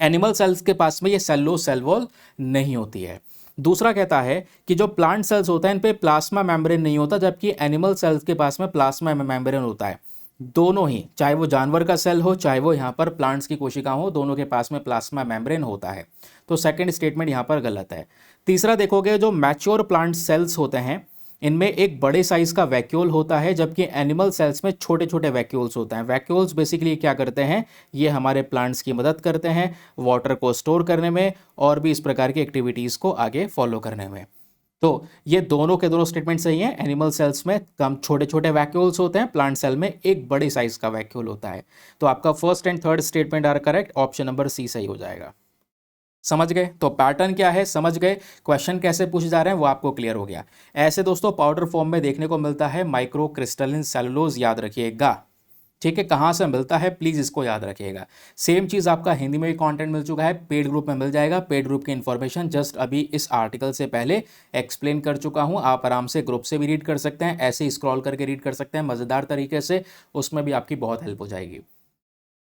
एनिमल सेल्स के पास में ये सेल्यूलोज सेल वॉल नहीं होती है। दूसरा कहता है कि जो प्लांट सेल्स होता है इन पे प्लाज्मा मेम्ब्रेन नहीं होता, जबकि एनिमल सेल्स के पास में प्लाज्मा मेम्ब्रेन होता है। दोनों ही, चाहे वो जानवर का सेल हो, चाहे वो यहाँ पर प्लांट्स की कोशिका हो, दोनों के पास में प्लाज्मा मेम्ब्रेन होता है। तो सेकंड स्टेटमेंट यहाँ पर गलत है। तीसरा देखोगे, जो मैच्योर प्लांट सेल्स होते हैं इनमें एक बड़े साइज का वैक्यूल होता है, जबकि एनिमल सेल्स में छोटे छोटे वैक्यूल्स होते हैं। वैक्यूल्स बेसिकली क्या करते हैं, ये हमारे प्लांट्स की मदद करते हैं वाटर को स्टोर करने में और भी इस प्रकार की एक्टिविटीज़ को आगे फॉलो करने में। तो ये दोनों के दोनों स्टेटमेंट सही हैं। एनिमल सेल्स में कम छोटे छोटे वैक्यूल्स होते हैं, प्लांट सेल में एक बड़े साइज का वैक्यूल होता है। तो आपका first and third statement are correct, option number C सही हो जाएगा। समझ गए, तो पैटर्न क्या है समझ गए, क्वेश्चन कैसे पूछे जा रहे हैं वो आपको क्लियर हो गया। ऐसे दोस्तों पाउडर फॉर्म में देखने को मिलता है माइक्रो क्रिस्टलिन सेलुलोज, याद रखिएगा। ठीक है, कहाँ से मिलता है प्लीज़ इसको याद रखिएगा। सेम चीज़ आपका हिंदी में भी कंटेंट मिल चुका है, पेड ग्रुप में मिल जाएगा। पेड ग्रुप की इन्फॉर्मेशन जस्ट अभी इस आर्टिकल से पहले एक्सप्लेन कर चुका हूँ, आप आराम से ग्रुप से भी रीड कर सकते हैं, ऐसे ही स्क्रॉल करके रीड कर सकते हैं मज़ेदार तरीके से, उसमें भी आपकी बहुत हेल्प हो जाएगी।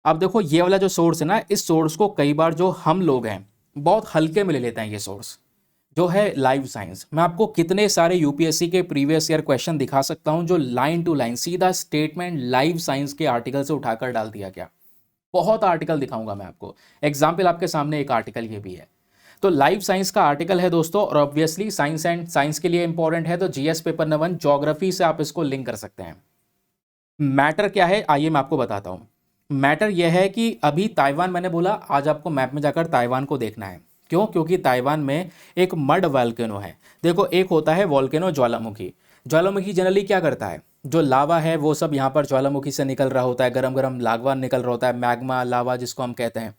अब देखो ये वाला जो सोर्स है ना, इस सोर्स को कई बार जो हम लोग हैं बहुत हल्के में ले लेते हैं। ये सोर्स जो है लाइव साइंस, मैं आपको कितने सारे यूपीएससी के प्रीवियस ईयर क्वेश्चन दिखा सकता हूं जो लाइन टू लाइन सीधा स्टेटमेंट लाइव साइंस के आर्टिकल से उठाकर डाल दिया गया। बहुत आर्टिकल दिखाऊंगा मैं आपको, एग्जाम्पल आपके सामने एक आर्टिकल ये भी है। तो लाइव साइंस का आर्टिकल है दोस्तों, और ऑब्वियसली साइंस एंड साइंस के लिए इंपॉर्टेंट है, तो जीएस पेपर नंबर 1 ज्योग्राफी से आप इसको लिंक कर सकते हैं। मैटर क्या है आइए मैं आपको बताता हूँ। मैटर यह है कि अभी ताइवान, मैंने बोला आज आपको मैप में जाकर ताइवान को देखना है। क्यों? क्योंकि ताइवान में एक मड वॉल्केनो है। देखो एक होता है वॉल्केनो ज्वालामुखी। ज्वालामुखी जनरली क्या करता है, जो लावा है वो सब यहाँ पर ज्वालामुखी से निकल रहा होता है, गरम गरम लावा निकल रहा होता है, मैग्मा लावा जिसको हम कहते हैं।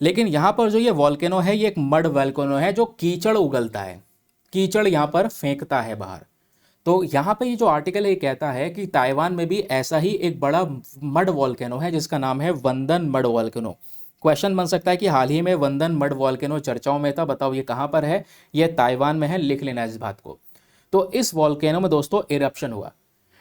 लेकिन यहाँ पर जो ये वॉल्केनो है ये एक मड वॉल्केनो है जो कीचड़ उगलता है, कीचड़ यहाँ पर फेंकता है बाहर। तो यहाँ पे ये जो आर्टिकल है कहता है कि ताइवान में भी ऐसा ही एक बड़ा मड वॉल्केनो है जिसका नाम है वंदन मड वॉल्केनो। क्वेश्चन बन सकता है कि हाल ही में वंदन मड वॉल्केनो चर्चाओं में था, बताओ ये कहाँ पर है, ये ताइवान में है, लिख लेना इस बात को। तो इस वॉल्केनो में दोस्तों इरप्शन हुआ,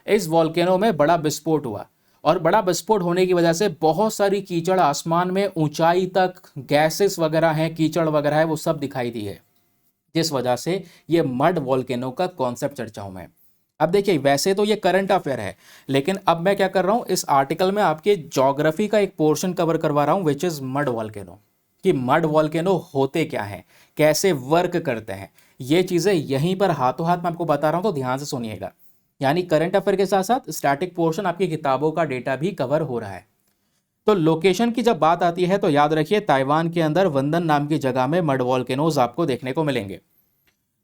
इस वॉल्केनो में बड़ा विस्फोट हुआ, और बड़ा विस्फोट होने की वजह से बहुत सारी कीचड़ आसमान में ऊंचाई तक गैसेस वगैरह हैं, कीचड़ वगैरह है, वो सब दिखाई दी है, जिस वजह से ये मड वॉल्केनो का कॉन्सेप्ट चर्चाओं में। अब देखिए वैसे तो ये करंट अफेयर है, लेकिन अब मैं क्या कर रहा हूँ, इस आर्टिकल में आपके ज्योग्राफी का एक पोर्शन कवर करवा रहा हूँ विच इज मड वॉल्केनो, कि मड वॉल्केनो होते क्या हैं, कैसे वर्क करते हैं, ये चीज़ें यहीं पर हाथों हाथ मैं आपको बता रहा हूँ, तो ध्यान से सुनिएगा। यानी करंट अफेयर के साथ साथ स्टैटिक पोर्शन आपकी किताबों का डेटा भी कवर हो रहा है। तो लोकेशन की जब बात आती है तो याद रखिए ताइवान के अंदर वंदन नाम की जगह में मड वॉल्केनोज आपको देखने को मिलेंगे।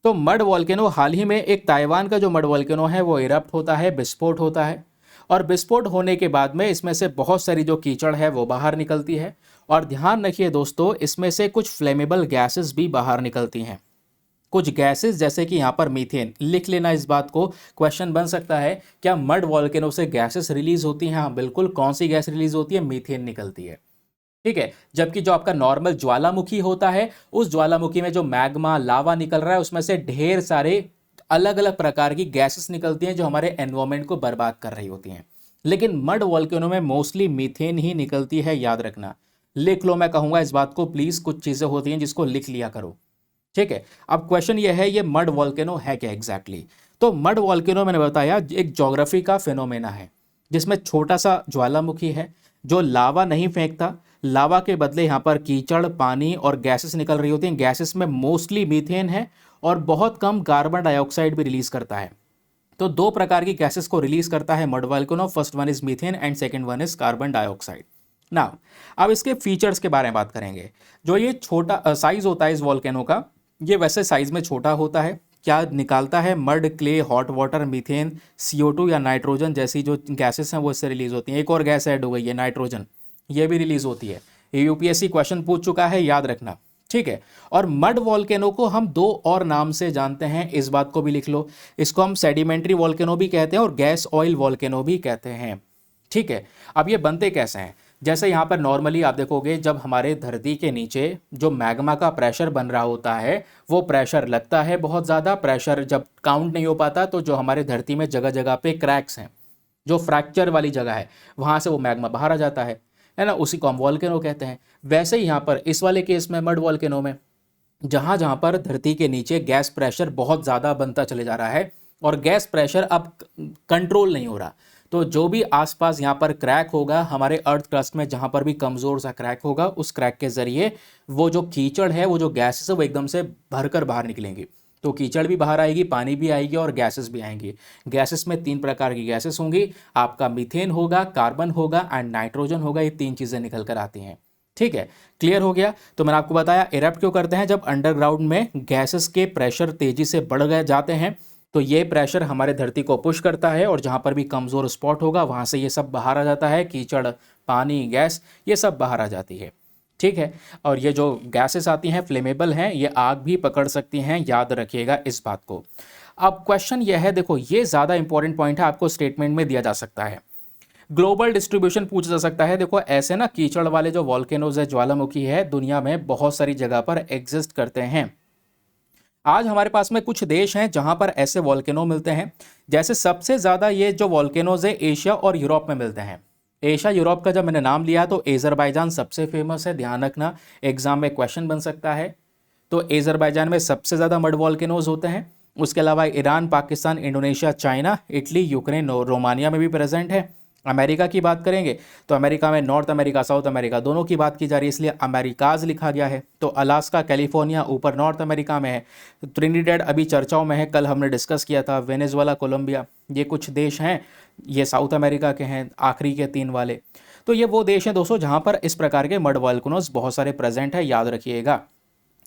तो मड वॉल्केनो हाल ही में एक ताइवान का जो मड वॉल्केनो है वो इरप्ट होता है, विस्फोट होता है, और विस्फोट होने के बाद में इसमें से बहुत सारी जो कीचड़ है वो बाहर निकलती है। और ध्यान रखिए दोस्तों, इसमें से कुछ फ्लेमेबल गैसेस भी बाहर निकलती हैं। कुछ गैसेस जैसे कि यहाँ पर मीथेन, लिख लेना इस बात को, क्वेश्चन बन सकता है क्या मड वॉल्केनो से गैसेस रिलीज होती हैं? हाँ बिल्कुल। कौन सी गैस रिलीज होती है? मीथेन निकलती है। ठीक है। जबकि जो आपका नॉर्मल ज्वालामुखी होता है, उस ज्वालामुखी में जो मैग्मा लावा निकल रहा है उसमें से ढेर सारे अलग अलग प्रकार की गैसेस निकलती हैं जो हमारे एनवायरमेंट को बर्बाद कर रही होती हैं। लेकिन मड वॉल्केनो में मोस्टली मीथेन ही निकलती है, याद रखना। लिख लो, मैं कहूंगा इस बात को प्लीज, कुछ चीजें होती हैं जिसको लिख लिया करो। ठीक है। अब क्वेश्चन ये है, ये मड वॉल्केनो है क्या एग्जैक्टली? तो मड वॉल्केनो मैंने बताया एक ज्योग्राफी का फिनोमेना है जिसमें छोटा सा ज्वालामुखी है जो लावा नहीं फेंकता, लावा के बदले यहाँ पर कीचड़, पानी और गैसेस निकल रही होती हैं। गैसेस में मोस्टली मीथेन है और बहुत कम कार्बन डाइऑक्साइड भी रिलीज करता है। तो दो प्रकार की गैसेस को रिलीज करता है mud volcano, first one is methane and second one is carbon dioxide. Now अब इसके फीचर्स के बारे में बात करेंगे। जो ये छोटा साइज होता है इस वॉल्केनो का, ये वैसे साइज में छोटा होता है। क्या निकालता है? Mud, clay, hot water, methane, CO2 या नाइट्रोजन जैसी जो गैसेस हैं वो इससे रिलीज होती हैं। एक और गैस ऐड हो गई है नाइट्रोजन, ये भी रिलीज होती है। ये यूपीएससी क्वेश्चन पूछ चुका है, याद रखना। ठीक है। और मड वॉल्केनो को हम दो और नाम से जानते हैं, इस बात को भी लिख लो। इसको हम सेडिमेंट्री वॉल्केनो भी कहते हैं और गैस ऑयल वॉल्केनो भी कहते हैं। ठीक है। अब ये बनते कैसे हैं? जैसे यहाँ पर नॉर्मली आप देखोगे जब हमारे धरती के नीचे जो मैग्मा का प्रेशर बन रहा होता है, वो प्रेशर लगता है बहुत ज़्यादा। प्रेशर जब काउंट नहीं हो पाता तो जो हमारे धरती में जगह जगह पे क्रैक्स हैं, जो फ्रैक्चर वाली जगह है, वहाँ से वो मैग्मा बाहर आ जाता है ना, उसी को हम वॉल्केनो कहते हैं। वैसे ही यहाँ पर इस वाले केस में मड वॉल्केनो में जहाँ जहाँ पर धरती के नीचे गैस प्रेशर बहुत ज़्यादा बनता चले जा रहा है और गैस प्रेशर अब कंट्रोल नहीं हो रहा, तो जो भी आसपास यहाँ पर क्रैक होगा हमारे अर्थ क्रस्ट में, जहाँ पर भी कमज़ोर सा क्रैक होगा, उस क्रैक के ज़रिए वो जो कीचड़ है, वो जो गैसेस है, वो एकदम से भरकर बाहर निकलेंगी। तो कीचड़ भी बाहर आएगी, पानी भी आएगी और गैसेस भी आएंगी। गैसेस में तीन प्रकार की गैसेस होंगी, आपका मीथेन होगा, कार्बन होगा एंड नाइट्रोजन होगा। ये तीन चीज़ें निकल कर आती हैं। ठीक है, क्लियर हो गया? तो मैंने आपको बताया इरप्ट क्यों करते हैं, जब अंडरग्राउंड में गैसेस के प्रेशर तेजी से बढ़ गए जाते हैं तो ये प्रेशर हमारे धरती को पुश करता है और जहाँ पर भी कमज़ोर स्पॉट होगा वहाँ से ये सब बाहर आ जाता है, कीचड़, पानी, गैस, ये सब बाहर आ जाती है। ठीक है। और ये जो गैसेस आती हैं फ्लेमेबल हैं, ये आग भी पकड़ सकती हैं, याद रखिएगा इस बात को। अब क्वेश्चन ये है, देखो ये ज़्यादा इंपॉर्टेंट पॉइंट है, आपको स्टेटमेंट में दिया जा सकता है। ग्लोबल डिस्ट्रीब्यूशन पूछा जा सकता है। देखो ऐसे ना कीचड़ वाले जो वॉल्केनोज है, ज्वालामुखी है, दुनिया में बहुत सारी जगह पर एग्जिस्ट करते हैं। आज हमारे पास में कुछ देश हैं जहां पर ऐसे वॉल्केनो मिलते हैं। जैसे सबसे ज़्यादा ये जो वॉल्केनोज है एशिया और यूरोप में मिलते हैं। एशिया यूरोप का जब मैंने नाम लिया तो एजरबाईजान सबसे फेमस है, ध्यान रखना, एग्जाम में क्वेश्चन बन सकता है। तो एजरबाईजान में सबसे ज़्यादा मड वॉल्केनोज होते हैं। उसके अलावा Iran, Pakistan, Indonesia, China, Italy, Ukraine, Romania में भी प्रेजेंट है। अमेरिका की बात करेंगे तो अमेरिका में नॉर्थ अमेरिका, साउथ अमेरिका दोनों की बात की जा रही है, इसलिए अमेरिकाज लिखा गया है। तो अलास्का, कैलिफोर्निया ऊपर नॉर्थ अमेरिका में है। ट्रिनिडेड अभी चर्चाओं में है, कल हमने डिस्कस किया था। वेनेजुएला, कोलंबिया, ये कुछ देश हैं, ये साउथ अमेरिका के हैं, आखिरी के तीन वाले। तो ये वो देश हैं दोस्तों जहाँ पर इस प्रकार के मड वॉल्केनोज बहुत सारे प्रेजेंट है, याद रखिएगा।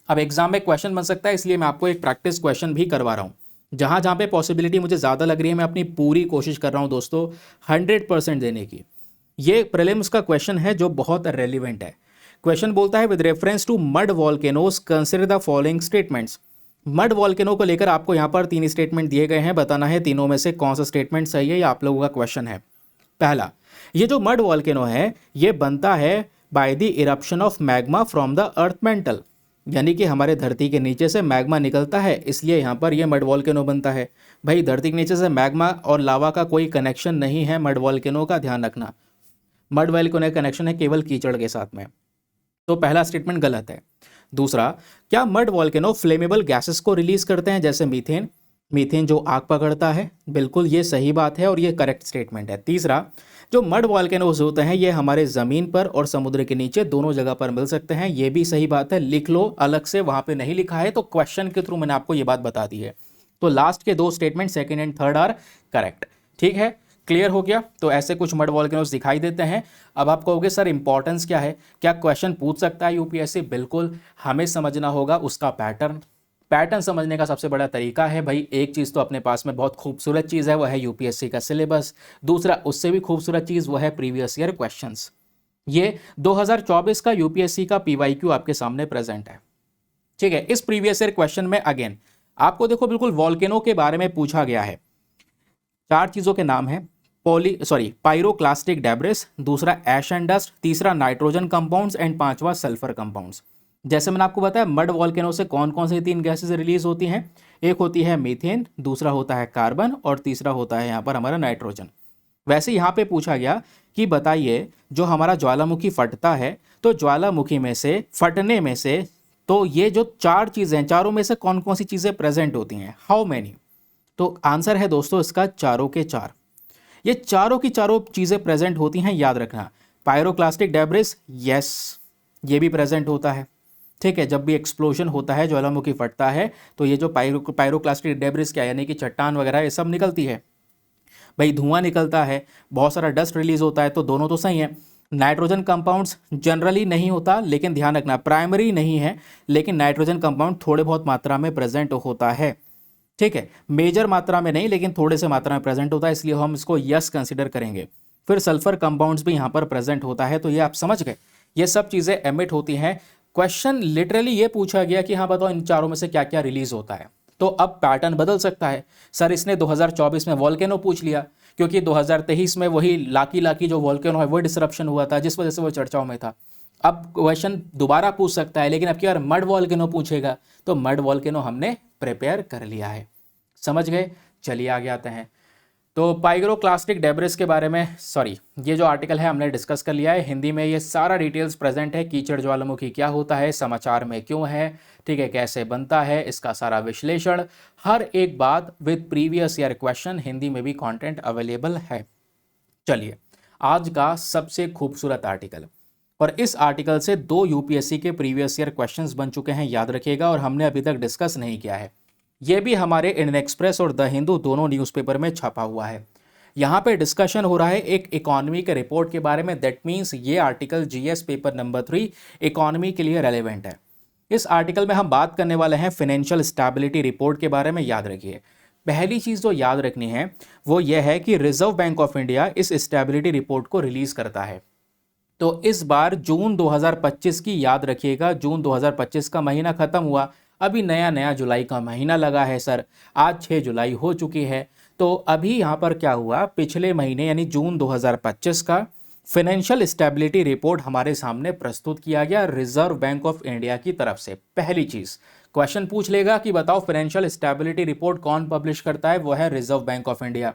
अब एग्जाम में क्वेश्चन बन सकता है, इसलिए मैं आपको एक प्रैक्टिस क्वेश्चन भी करवा रहा हूँ। जहाँ जहाँ पे पॉसिबिलिटी मुझे ज़्यादा लग रही है, मैं अपनी पूरी कोशिश कर रहा हूँ दोस्तों 100% देने की। ये प्रीलिम्स का क्वेश्चन है जो बहुत रेलिवेंट है। क्वेश्चन बोलता है with reference to mud volcanoes consider the following statements. Mud volcano को लेकर आपको यहाँ पर तीन स्टेटमेंट दिए गए हैं, बताना है तीनों में से कौन सा स्टेटमेंट सही है, ये आप लोगों का क्वेश्चन है। पहला, ये जो मड वॉल्केनो है ये बनता है by the eruption of magma from the earth mental, यानी कि हमारे धरती के नीचे से मैग्मा निकलता है, इसलिए यहाँ पर ये मड वॉल्केनो बनता है। भाई धरती के नीचे से मैग्मा और लावा का कोई कनेक्शन नहीं है मड वॉल्केनो का, ध्यान रखना। मड वॉल्केनो का कनेक्शन है केवल कीचड़ के साथ में। तो पहला स्टेटमेंट गलत है। दूसरा, क्या मड वॉल्केनो फ्लेमेबल गैसेस को रिलीज करते हैं जैसे मीथेन? मीथेन जो आग पकड़ता है, बिल्कुल ये सही बात है और ये करेक्ट स्टेटमेंट है। तीसरा, जो मड वॉल्केनोज होते हैं ये हमारे ज़मीन पर और समुद्र के नीचे दोनों जगह पर मिल सकते हैं, ये भी सही बात है, लिख लो अलग से, वहाँ पे नहीं लिखा है तो क्वेश्चन के थ्रू मैंने आपको ये बात बता दी है। तो लास्ट के दो statement second and third are correct. ठीक है, क्लियर हो गया? तो ऐसे कुछ मड वॉल्केनोज दिखाई देते हैं। अब आप कहोगे सर इंपॉर्टेंस क्या है, क्या क्वेश्चन पूछ सकता है यूपीएससी? बिल्कुल, हमें समझना होगा उसका पैटर्न। पैटर्न समझने का सबसे बड़ा तरीका है भाई, एक चीज़ तो अपने पास में बहुत खूबसूरत चीज़ है, वह है यूपीएससी का सिलेबस। दूसरा उससे भी खूबसूरत चीज़ वह है प्रीवियस ईयर क्वेश्चंस। ये 2024 का यूपीएससी का पीवाईक्यू आपके सामने प्रेजेंट है। ठीक है, इस प्रीवियस ईयर क्वेश्चन में अगेन आपको देखो बिल्कुल वॉल्केनो के बारे में पूछा गया है। 4 चीजों के नाम है, पायरोक्लास्टिक डेब्रिस, दूसरा एश एंड डस्ट, तीसरा नाइट्रोजन कंपाउंड्स एंड पांचवा सल्फर कंपाउंड्स। जैसे मैंने आपको बताया मड वॉल्केनो से कौन कौन से 3 गैसेस रिलीज होती हैं, एक होती है मीथेन, दूसरा होता है कार्बन और तीसरा होता है यहाँ पर हमारा नाइट्रोजन। वैसे यहाँ पे पूछा गया कि बताइए जो हमारा ज्वालामुखी फटता है तो ज्वालामुखी में से फटने में से तो ये जो 4 चीजें हैं, चारों में से कौन कौन सी चीजें प्रेजेंट होती हैं, हाउ मैनी। तो आंसर है दोस्तों इसका चारों के चार। ये चारों की चारों चीजें प्रेजेंट होती हैं, याद रखना। पायरोक्लास्टिक डेब्रिस, यस, ये भी प्रेजेंट होता है। ठीक है, जब भी एक्सप्लोजन होता है, ज्वालामुखी फटता है, तो ये जो पायरोक्लास्टिक डेब्रिस क्या यानी कि चट्टान वगैरह ये सब निकलती है। भाई धुआं निकलता है, बहुत सारा डस्ट रिलीज होता है, तो दोनों तो सही है। नाइट्रोजन कंपाउंड्स जनरली नहीं होता, लेकिन ध्यान रखना प्राइमरी नहीं है, लेकिन नाइट्रोजन कंपाउंड थोड़े बहुत मात्रा में प्रेजेंट होता है। ठीक है, मेजर मात्रा में नहीं, लेकिन थोड़े से मात्रा में प्रेजेंट होता है, इसलिए हम इसको यस कंसिडर करेंगे। फिर सल्फर कंपाउंड्स भी यहाँ पर प्रेजेंट होता है, तो ये आप समझ गए, ये सब चीजें एमिट होती हैं। क्वेश्चन लिटरली ये पूछा गया कि हाँ बताओ इन चारों में से क्या क्या रिलीज होता है। तो अब पैटर्न बदल सकता है। सर इसने 2024 में वॉल्केनो पूछ लिया, क्योंकि 2023 में वही लाकी लाकी जो वॉल्केनो है वो डिसरप्शन हुआ था, जिस वजह से वो चर्चाओं में था। अब क्वेश्चन दोबारा पूछ सकता है, लेकिन अब की बार मड वॉल्केनो पूछेगा, तो मड वॉल्केनो हमने प्रिपेयर कर लिया है। समझ गए, चलिए आगे आते हैं। तो पाइरोक्लास्टिक डेब्रिस के बारे में ये जो आर्टिकल है हमने डिस्कस कर लिया है। हिंदी में ये सारा डिटेल्स प्रेजेंट है, कीचड़ ज्वालामुखी क्या होता है, समाचार में क्यों है, ठीक है, कैसे बनता है, इसका सारा विश्लेषण, हर एक बात with previous year question, Hindi में भी कंटेंट अवेलेबल है। चलिए आज का सबसे खूबसूरत आर्टिकल, और इस आर्टिकल से 2 यूपीएससी के प्रीवियस ईयर क्वेश्चंस बन चुके हैं, याद रखिएगा, और हमने अभी तक डिस्कस नहीं किया है। यह भी हमारे इंडियन एक्सप्रेस और द हिंदू दोनों न्यूज़पेपर में छपा हुआ है। यहाँ पे डिस्कशन हो रहा है एक इकोनॉमी के रिपोर्ट के बारे में। दैट मीन्स ये article GS paper number 3 economy के लिए रेलेवेंट है। इस आर्टिकल में हम बात करने वाले हैं फाइनेंशियल स्टेबिलिटी रिपोर्ट के बारे में। याद रखिए, पहली चीज़ जो याद रखनी है वो ये है कि रिजर्व बैंक ऑफ इंडिया इस स्टेबिलिटी रिपोर्ट को रिलीज करता है। तो इस बार जून 2025 की याद रखिएगा, जून 2025 का महीना खत्म हुआ, अभी नया नया जुलाई का महीना लगा है सर, आज 6 जुलाई हो चुकी है। तो अभी यहाँ पर क्या हुआ, पिछले महीने यानी जून 2025 का फाइनेंशियल स्टेबिलिटी रिपोर्ट हमारे सामने प्रस्तुत किया गया रिजर्व बैंक ऑफ इंडिया की तरफ से। पहली चीज क्वेश्चन पूछ लेगा कि बताओ फाइनेंशियल स्टेबिलिटी रिपोर्ट कौन पब्लिश करता है, वो है रिजर्व बैंक ऑफ इंडिया।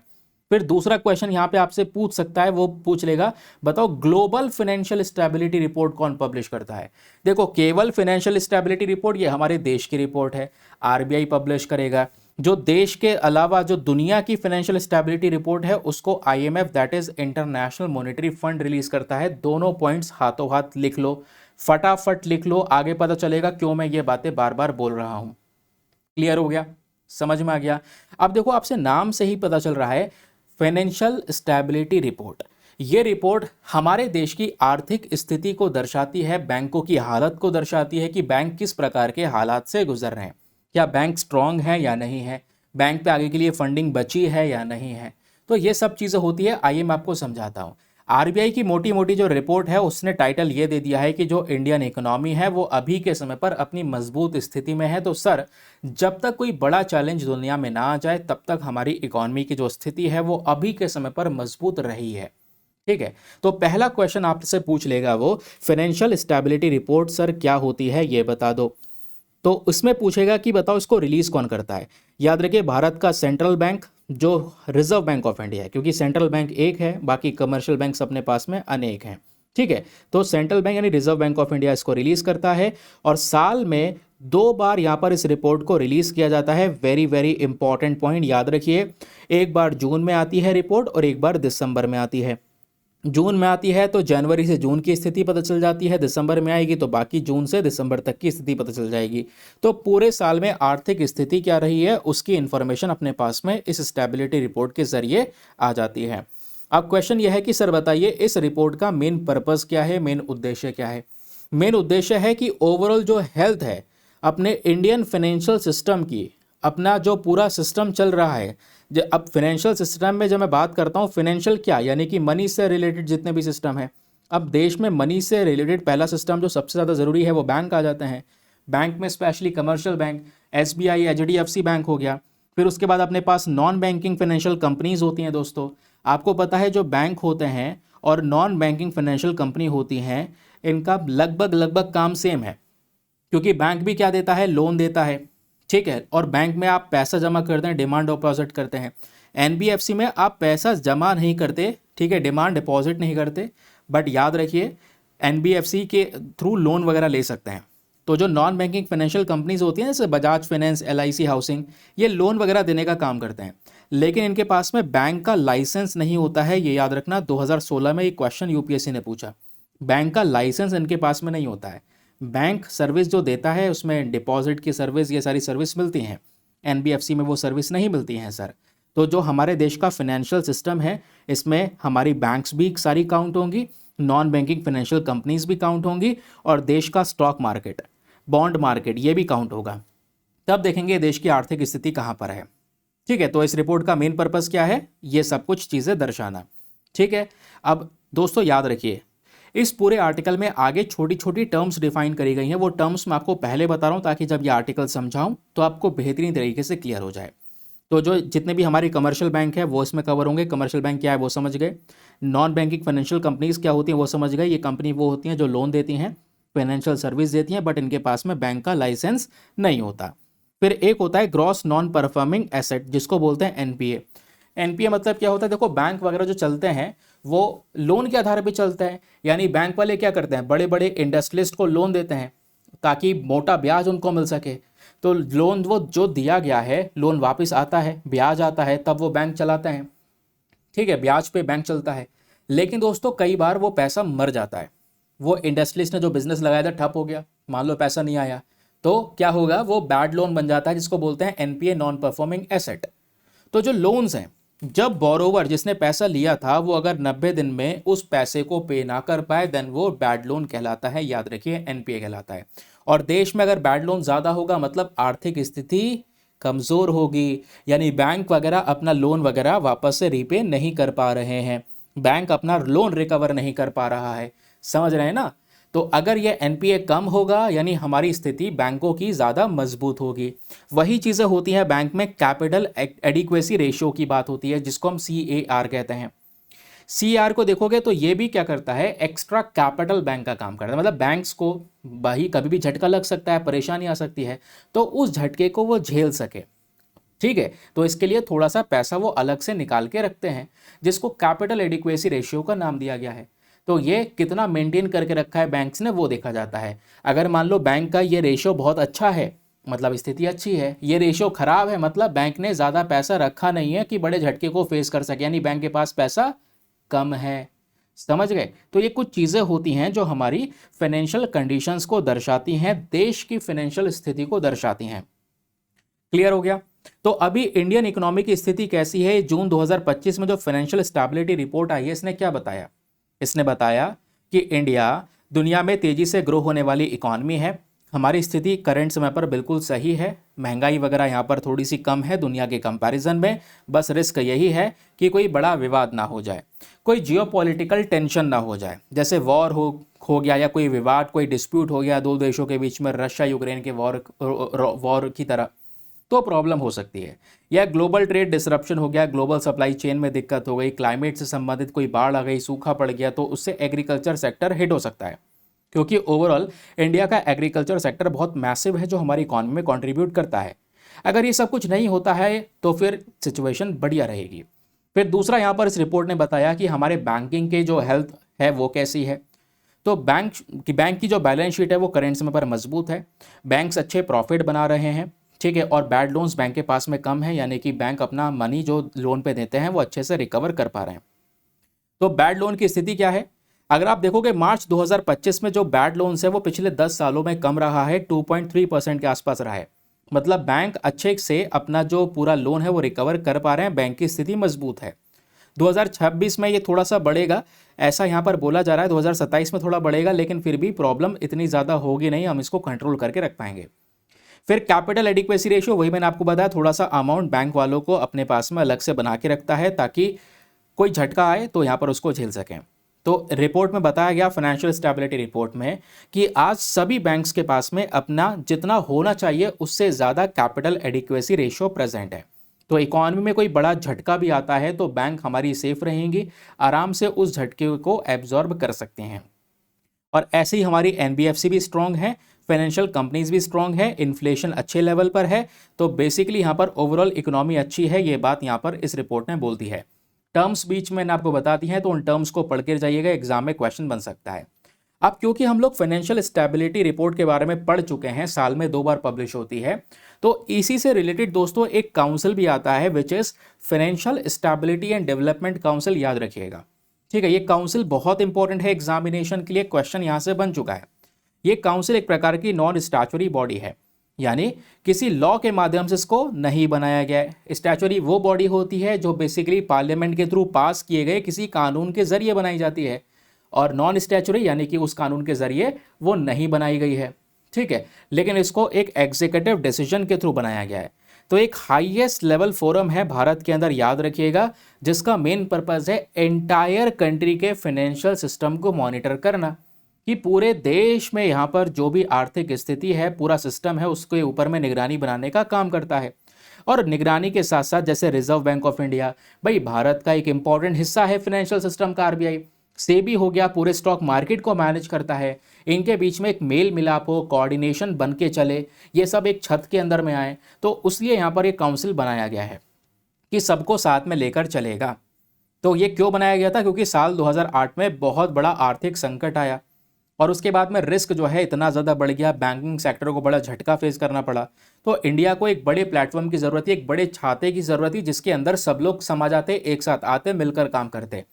फिर दूसरा क्वेश्चन यहाँ पे आपसे पूछ सकता है, वो पूछ लेगा बताओ ग्लोबल फाइनेंशियल स्टेबिलिटी रिपोर्ट कौन पब्लिश करता है। देखो केवल फाइनेंशियल स्टेबिलिटी रिपोर्ट ये हमारे देश की रिपोर्ट है, आरबीआई पब्लिश करेगा। जो देश के अलावा जो दुनिया की फाइनेंशियल स्टेबिलिटी रिपोर्ट है उसको IMF that is international monetary fund release करता है। दोनों पॉइंट्स हाथों हाथ लिख लो, फटाफट लिख लो, आगे पता चलेगा क्यों मैं ये बातें बार बार बोल रहा हूं। क्लियर हो गया, समझ में आ गया। अब देखो आपसे नाम से ही पता चल रहा है फाइनेंशियल स्टेबिलिटी रिपोर्ट। ये रिपोर्ट हमारे देश की आर्थिक स्थिति को दर्शाती है, बैंकों की हालत को दर्शाती है कि बैंक किस प्रकार के हालात से गुजर रहे हैं, क्या बैंक स्ट्रांग है या नहीं है, बैंक पे आगे के लिए फंडिंग बची है या नहीं है। तो ये सब चीज़ें होती है। आइए मैं आपको समझाता हूँ। आरबीआई की मोटी मोटी जो रिपोर्ट है उसने टाइटल ये दे दिया है कि जो इंडियन इकोनॉमी है वो अभी के समय पर अपनी मजबूत स्थिति में है। तो सर जब तक कोई बड़ा चैलेंज दुनिया में ना आ जाए तब तक हमारी इकोनॉमी की जो स्थिति है वो अभी के समय पर मजबूत रही है। ठीक है, तो पहला क्वेश्चन आपसे पूछ लेगा वो फाइनेंशियल स्टेबिलिटी रिपोर्ट सर क्या होती है ये बता दो। तो उसमें पूछेगा कि बताओ इसको रिलीज कौन करता है। याद रखिए भारत का सेंट्रल बैंक जो रिजर्व बैंक ऑफ इंडिया है, क्योंकि सेंट्रल बैंक एक है, बाकी कमर्शियल बैंक अपने पास में अनेक हैं। ठीक है, तो सेंट्रल बैंक यानी रिजर्व बैंक ऑफ इंडिया इसको रिलीज करता है और साल में 2 बार यहाँ पर इस रिपोर्ट को रिलीज किया जाता है। वेरी वेरी इंपॉर्टेंट पॉइंट याद रखिए, एक बार जून में आती है रिपोर्ट और एक बार दिसंबर में आती है। जून में आती है तो जनवरी से जून की स्थिति पता चल जाती है, दिसंबर में आएगी तो बाकी जून से दिसंबर तक की स्थिति पता चल जाएगी। तो पूरे साल में आर्थिक स्थिति क्या रही है उसकी इंफॉर्मेशन अपने पास में इस स्टेबिलिटी रिपोर्ट के जरिए आ जाती है। अब क्वेश्चन यह है कि सर बताइए इस रिपोर्ट का मेन पर्पस क्या है, मेन उद्देश्य क्या है। मेन उद्देश्य है कि ओवरऑल जो हेल्थ है अपने इंडियन फाइनेंशियल सिस्टम की, अपना जो पूरा सिस्टम चल रहा है, अब फाइनेंशियल सिस्टम में जब मैं बात करता हूँ फाइनेंशियल क्या यानी कि मनी से रिलेटेड जितने भी सिस्टम है, अब देश में मनी से रिलेटेड पहला सिस्टम जो सबसे ज़्यादा ज़रूरी है वो बैंक आ जाते हैं। बैंक में specially commercial bank, SBI, HDFC bank हो गया। फिर उसके बाद अपने पास नॉन बैंकिंग फाइनेंशियल कंपनीज होती हैं दोस्तों। आपको पता है जो बैंक होते हैं और नॉन बैंकिंग फाइनेंशियल कंपनी होती हैं, इनका लगभग लगभग काम सेम है, क्योंकि बैंक भी क्या देता है, लोन देता है, ठीक है, और बैंक में आप पैसा जमा करते हैं, डिमांड डिपॉजिट करते हैं। NBFC में आप पैसा जमा नहीं करते, ठीक है, डिमांड डिपॉजिट नहीं करते, बट याद रखिए NBFC के थ्रू लोन वगैरह ले सकते हैं। तो जो नॉन बैंकिंग फाइनेंशियल कंपनीज होती हैं जैसे बजाज फाइनेंस, LIC हाउसिंग, ये लोन वगैरह देने का काम करते हैं, लेकिन इनके पास में बैंक का लाइसेंस नहीं होता है। ये याद रखना, 2016 में ये क्वेश्चन UPSC ने पूछा, बैंक का लाइसेंस इनके पास में नहीं होता है। बैंक सर्विस जो देता है उसमें डिपॉजिट की सर्विस, ये सारी सर्विस मिलती हैं, NBFC में वो सर्विस नहीं मिलती हैं सर। तो जो हमारे देश का फाइनेंशियल सिस्टम है, इसमें हमारी बैंक्स भी सारी काउंट होंगी, नॉन बैंकिंग फाइनेंशियल कंपनीज भी काउंट होंगी, और देश का स्टॉक मार्केट, बॉन्ड मार्केट, ये भी काउंट होगा। तब देखेंगे देश की आर्थिक स्थिति कहाँ पर है, ठीक है। तो इस रिपोर्ट का मेन पर्पस क्या है, ये सब कुछ चीज़ें दर्शाना, ठीक है। अब दोस्तों याद रखिए, इस पूरे आर्टिकल में आगे छोटी छोटी टर्म्स डिफाइन करी गई हैं। वो टर्म्स मैं आपको पहले बता रहा हूँ ताकि जब ये आर्टिकल समझाऊं तो आपको बेहतरीन तरीके से क्लियर हो जाए। तो जो जितने भी हमारी कमर्शियल बैंक है वो इसमें कवर होंगे। कमर्शियल बैंक क्या है वो समझ गए, नॉन बैंकिंग फाइनेंशियल कंपनीज क्या होती हैं वो समझ गए। ये कंपनी वो होती हैं जो लोन देती हैं, फाइनेंशियल सर्विस देती हैं, बट इनके पास में बैंक का लाइसेंस नहीं होता। फिर एक होता है ग्रॉस नॉन परफॉर्मिंग एसेट, जिसको बोलते हैं NPA। NPA मतलब क्या होता है, देखो बैंक वगैरह जो चलते हैं वो लोन के आधार पर चलते हैं, यानी बैंक वाले क्या करते हैं, बड़े बड़े इंडस्ट्रियलिस्ट को लोन देते हैं ताकि मोटा ब्याज उनको मिल सके। तो लोन वो जो दिया गया है, लोन वापस आता है, ब्याज आता है, तब वो बैंक चलाते हैं, ठीक है, ब्याज पे बैंक चलता है। लेकिन दोस्तों कई बार वो पैसा मर जाता है, वो इंडस्ट्रियलिस्ट ने जो बिजनेस लगाया था ठप हो गया, मान लो पैसा नहीं आया, तो क्या होगा, वो बैड लोन बन जाता है, जिसको बोलते हैं NPA, नॉन परफॉर्मिंग एसेट। तो जो लोन्स हैं, जब बोरोवर जिसने पैसा लिया था वो अगर 90 दिन में उस पैसे को पे ना कर पाए, देन वो बैड लोन कहलाता है, याद रखिए NPA कहलाता है। और देश में अगर बैड लोन ज़्यादा होगा मतलब आर्थिक स्थिति कमज़ोर होगी, यानी बैंक वगैरह अपना लोन वगैरह वापस से रीपे नहीं कर पा रहे हैं, बैंक अपना लोन रिकवर नहीं कर पा रहा है, समझ रहे हैं ना। तो अगर ये NPA कम होगा यानी हमारी स्थिति बैंकों की ज़्यादा मजबूत होगी। वही चीज़ें होती हैं बैंक में, कैपिटल एडिक्वेसी रेशियो की बात होती है, जिसको हम CAR कहते हैं। CAR को देखोगे तो ये भी क्या करता है, एक्स्ट्रा कैपिटल बैंक का काम करता है, मतलब बैंक्स को भाई कभी भी झटका लग सकता है, परेशानी आ सकती है, तो उस झटके को वो झेल सके, ठीक है। तो इसके लिए थोड़ा सा पैसा वो अलग से निकाल के रखते हैं, जिसको कैपिटल एडिक्वेसी रेशियो का नाम दिया गया है। तो ये कितना मेंटेन करके रखा है बैंक्स ने वो देखा जाता है। अगर मान लो बैंक का ये रेशियो बहुत अच्छा है, मतलब स्थिति अच्छी है, ये रेशियो खराब है मतलब बैंक ने ज़्यादा पैसा रखा नहीं है कि बड़े झटके को फेस कर सके, यानी बैंक के पास पैसा कम है, समझ गए। तो ये कुछ चीज़ें होती हैं जो हमारी फाइनेंशियल कंडीशंस को दर्शाती हैं, देश की फाइनेंशियल स्थिति को दर्शाती हैं। क्लियर हो गया। तो अभी इंडियन इकोनॉमी की स्थिति कैसी है, जून 2025 में जो फाइनेंशियल स्टेबिलिटी रिपोर्ट आई है इसने क्या बताया, इसने बताया कि इंडिया दुनिया में तेजी से ग्रो होने वाली इकॉनमी है, हमारी स्थिति करंट समय पर बिल्कुल सही है, महंगाई वगैरह यहाँ पर थोड़ी सी कम है दुनिया के कंपैरिजन में, बस रिस्क यही है कि कोई बड़ा विवाद ना हो जाए, कोई जियोपॉलिटिकल टेंशन ना हो जाए, जैसे वॉर हो गया या कोई विवाद, कोई डिस्प्यूट हो गया दो देशों के बीच में, रशिया यूक्रेन के वॉर की तरह, तो प्रॉब्लम हो सकती है। या ग्लोबल ट्रेड डिसरप्शन हो गया, ग्लोबल सप्लाई चेन में दिक्कत हो गई, क्लाइमेट से संबंधित कोई बाढ़ आ गई, सूखा पड़ गया, तो उससे एग्रीकल्चर सेक्टर हिट हो सकता है, क्योंकि ओवरऑल इंडिया का एग्रीकल्चर सेक्टर बहुत मैसिव है जो हमारी इकॉनमी में कंट्रीब्यूट करता है। अगर ये सब कुछ नहीं होता है तो फिर सिचुएशन बढ़िया रहेगी। फिर दूसरा यहाँ पर इस रिपोर्ट ने बताया कि हमारे बैंकिंग के जो हेल्थ है वो कैसी है। तो बैंक की जो बैलेंस शीट है वो करेंट समय पर मजबूत है, बैंक्स अच्छे प्रॉफिट बना रहे हैं, ठीक है, और बैड लोन्स बैंक के पास में कम है, यानी कि बैंक अपना मनी जो लोन पे देते हैं वो अच्छे से रिकवर कर पा रहे हैं। तो बैड लोन की स्थिति क्या है, अगर आप देखोगे मार्च 2025 में जो बैड लोन्स है वो पिछले 10 सालों में कम रहा है, 2.3% के आसपास रहा है, मतलब बैंक अच्छे से अपना जो पूरा लोन है वो रिकवर कर पा रहे हैं, बैंक की स्थिति मजबूत है। 2026 में ये थोड़ा सा बढ़ेगा, ऐसा यहाँ पर बोला जा रहा है, 2027 में थोड़ा बढ़ेगा, लेकिन फिर भी प्रॉब्लम इतनी ज़्यादा होगी नहीं, हम इसको कंट्रोल करके रख पाएंगे। फिर कैपिटल एडिक्वेसी रेशियो, वही मैंने आपको बताया, थोड़ा सा अमाउंट बैंक वालों को अपने पास में अलग से बना के रखता है ताकि कोई झटका आए तो यहाँ पर उसको झेल सकें। तो रिपोर्ट में बताया गया, फाइनेंशियल स्टेबिलिटी रिपोर्ट में, कि आज सभी बैंक्स के पास में अपना जितना होना चाहिए उससे ज़्यादा कैपिटल एडिक्वेसी रेशियो प्रेजेंट है। तो इकोनॉमी में कोई बड़ा झटका भी आता है तो बैंक हमारी सेफ रहेंगी, आराम से उस झटके को एब्जॉर्ब कर सकते हैं। और ऐसे ही हमारी एनबीएफसी भी स्ट्रांग है, फाइनेंशियल कंपनीज भी स्ट्रांग है, इन्फ्लेशन अच्छे लेवल पर है। तो बेसिकली यहाँ पर ओवरऑल इकोनॉमी अच्छी है, ये बात यहाँ पर इस रिपोर्ट ने बोल दी है। टर्म्स बीच में मैंने आपको बता दी हैं, तो उन टर्म्स को पढ़ के जाइएगा, एग्जाम में क्वेश्चन बन सकता है। अब क्योंकि हम लोग फाइनेंशियल स्टेबिलिटी रिपोर्ट के बारे में पढ़ चुके हैं, साल में 2 बार पब्लिश होती है, तो इसी से रिलेटेड दोस्तों एक काउंसिल भी आता है which is financial stability and development council, याद रखिएगा। ठीक है, ये काउंसिल बहुत इंपॉर्टेंट है एग्जामिनेशन के लिए, क्वेश्चन यहां से बन चुका है। ये काउंसिल एक प्रकार की नॉन स्टैच्यूटरी बॉडी है, यानी किसी लॉ के माध्यम से इसको नहीं बनाया गया है। स्टैच्यूटरी वो बॉडी होती है जो बेसिकली पार्लियामेंट के थ्रू पास किए गए किसी कानून के जरिए बनाई जाती है, और नॉन स्टैच्यूटरी यानी कि उस कानून के जरिए वो नहीं बनाई गई है। ठीक है, लेकिन इसको एक एग्जीक्यूटिव डिसीजन के थ्रू बनाया गया है। तो एक हाईएस्ट लेवल फोरम है भारत के अंदर, याद रखिएगा, जिसका मेन पर्पस है एंटायर कंट्री के फाइनेंशियल सिस्टम को मॉनिटर करना, कि पूरे देश में यहाँ पर जो भी आर्थिक स्थिति है, पूरा सिस्टम है, उसके ऊपर में निगरानी बनाने का काम करता है। और निगरानी के साथ साथ जैसे रिजर्व बैंक ऑफ इंडिया, भाई भारत का एक इंपॉर्टेंट हिस्सा है फाइनेंशियल सिस्टम का, आरबीआई, सेबी हो गया, पूरे स्टॉक मार्केट को मैनेज करता है। इनके बीच में एक मेल मिलाप हो, कोऑर्डिनेशन बन के चले, ये सब एक छत के अंदर में आए, तो उसलिए यहाँ पर एक काउंसिल बनाया गया है कि सबको साथ में लेकर चलेगा। तो ये क्यों बनाया गया था? क्योंकि साल 2008 में बहुत बड़ा आर्थिक संकट आया और उसके बाद में रिस्क जो है इतना ज़्यादा बढ़ गया, बैंकिंग सेक्टर को बड़ा झटका फेस करना पड़ा। तो इंडिया को एक बड़े प्लेटफॉर्म की ज़रूरत थी, एक बड़े छाते की ज़रूरत थी, जिसके अंदर सब लोग समा जाते, एक साथ आते, मिलकर काम करते।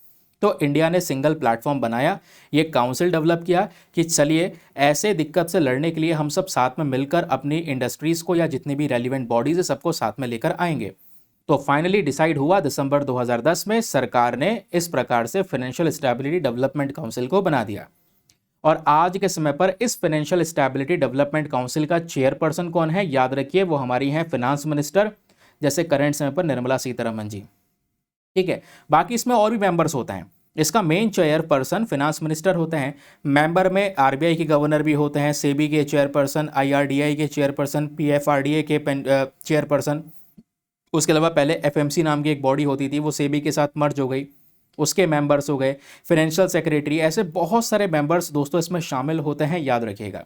तो इंडिया ने सिंगल प्लेटफॉर्म बनाया, ये काउंसिल डेवलप किया कि चलिए ऐसे दिक्कत से लड़ने के लिए हम सब साथ में मिलकर अपनी इंडस्ट्रीज़ को या जितनी भी रेलिवेंट बॉडीज़ है सबको साथ में लेकर आएंगे। तो फाइनली डिसाइड हुआ, दिसंबर 2010 में सरकार ने इस प्रकार से फाइनेंशियल स्टेबिलिटी डेवलपमेंट काउंसिल को बना दिया। और आज के समय पर इस फाइनेंशियल स्टेबिलिटी डेवलपमेंट काउंसिल का चेयरपर्सन कौन है? याद रखिए, वो हमारी हैं फाइनेंस मिनिस्टर, जैसे करंट समय पर निर्मला सीतारमण जी। ठीक है, बाकी इसमें और भी मेंबर्स होते हैं। इसका मेन चेयरपर्सन फाइनेंस मिनिस्टर होते हैं, मेंबर में आरबीआई के गवर्नर भी होते हैं, सेबी के चेयरपर्सन, आईआरडीआई के चेयरपर्सन, पीएफआरडीए के चेयरपर्सन। उसके अलावा पहले एफएमसी नाम की एक बॉडी होती थी, वो सेबी के साथ मर्ज हो गई, उसके मेंबर्स हो गए, फाइनेंशियल सेक्रेटरी, ऐसे बहुत सारे मेंबर्स दोस्तों इसमें शामिल होते हैं, याद रखिएगा।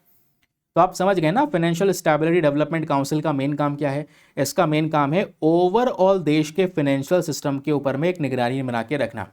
तो आप समझ गए ना, फाइनेंशियल स्टेबिलिटी डेवलपमेंट काउंसिल का मेन काम क्या है? इसका मेन काम है ओवरऑल देश के फाइनेंशियल सिस्टम के ऊपर में एक निगरानी बना के रखना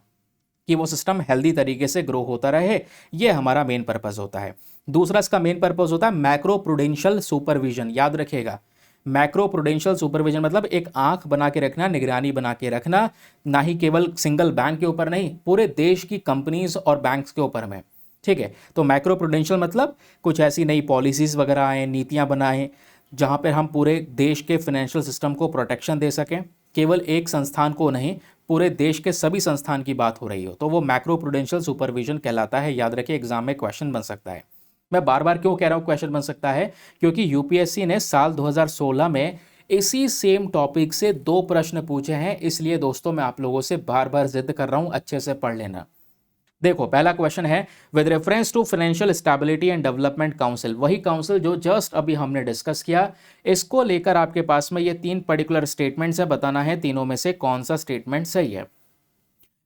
कि वो सिस्टम हेल्दी तरीके से ग्रो होता रहे, ये हमारा मेन पर्पस होता है। दूसरा इसका मेन पर्पस होता है मैक्रो प्रूडेंशियल सुपरविजन, याद रखिएगा। मैक्रो प्रूडेंशियल सुपरविजन मतलब एक आंख बना के रखना, निगरानी बना के रखना, ना ही केवल सिंगल बैंक के ऊपर नहीं, पूरे देश की कंपनीज और बैंक्स के ऊपर में। ठीक है, तो मैक्रो प्रूडेंशियल मतलब कुछ ऐसी नई पॉलिसीज़ वगैरह आए, नीतियां बनाएं, जहां पर हम पूरे देश के फाइनेंशियल सिस्टम को प्रोटेक्शन दे सकें, केवल एक संस्थान को नहीं, पूरे देश के सभी संस्थान की बात हो रही हो, तो वो मैक्रो प्रूडेंशियल सुपरविजन कहलाता है। याद रखिए, एग्जाम में क्वेश्चन बन सकता है। मैं बार बार क्यों कह रहा हूँ क्वेश्चन बन सकता है? क्योंकि यूपीएससी ने साल 2016 में इसी सेम टॉपिक से 2 प्रश्न पूछे हैं, इसलिए दोस्तों मैं आप लोगों से बार बार जिद कर रहा हूँ, अच्छे से पढ़ लेना। देखो, पहला क्वेश्चन है with reference to financial stability and development council, वही काउंसिल जो जस्ट अभी हमने डिस्कस किया, इसको लेकर आपके पास में ये 3 पर्टिकुलर स्टेटमेंट्स है, बताना है तीनों में से कौन सा स्टेटमेंट सही है।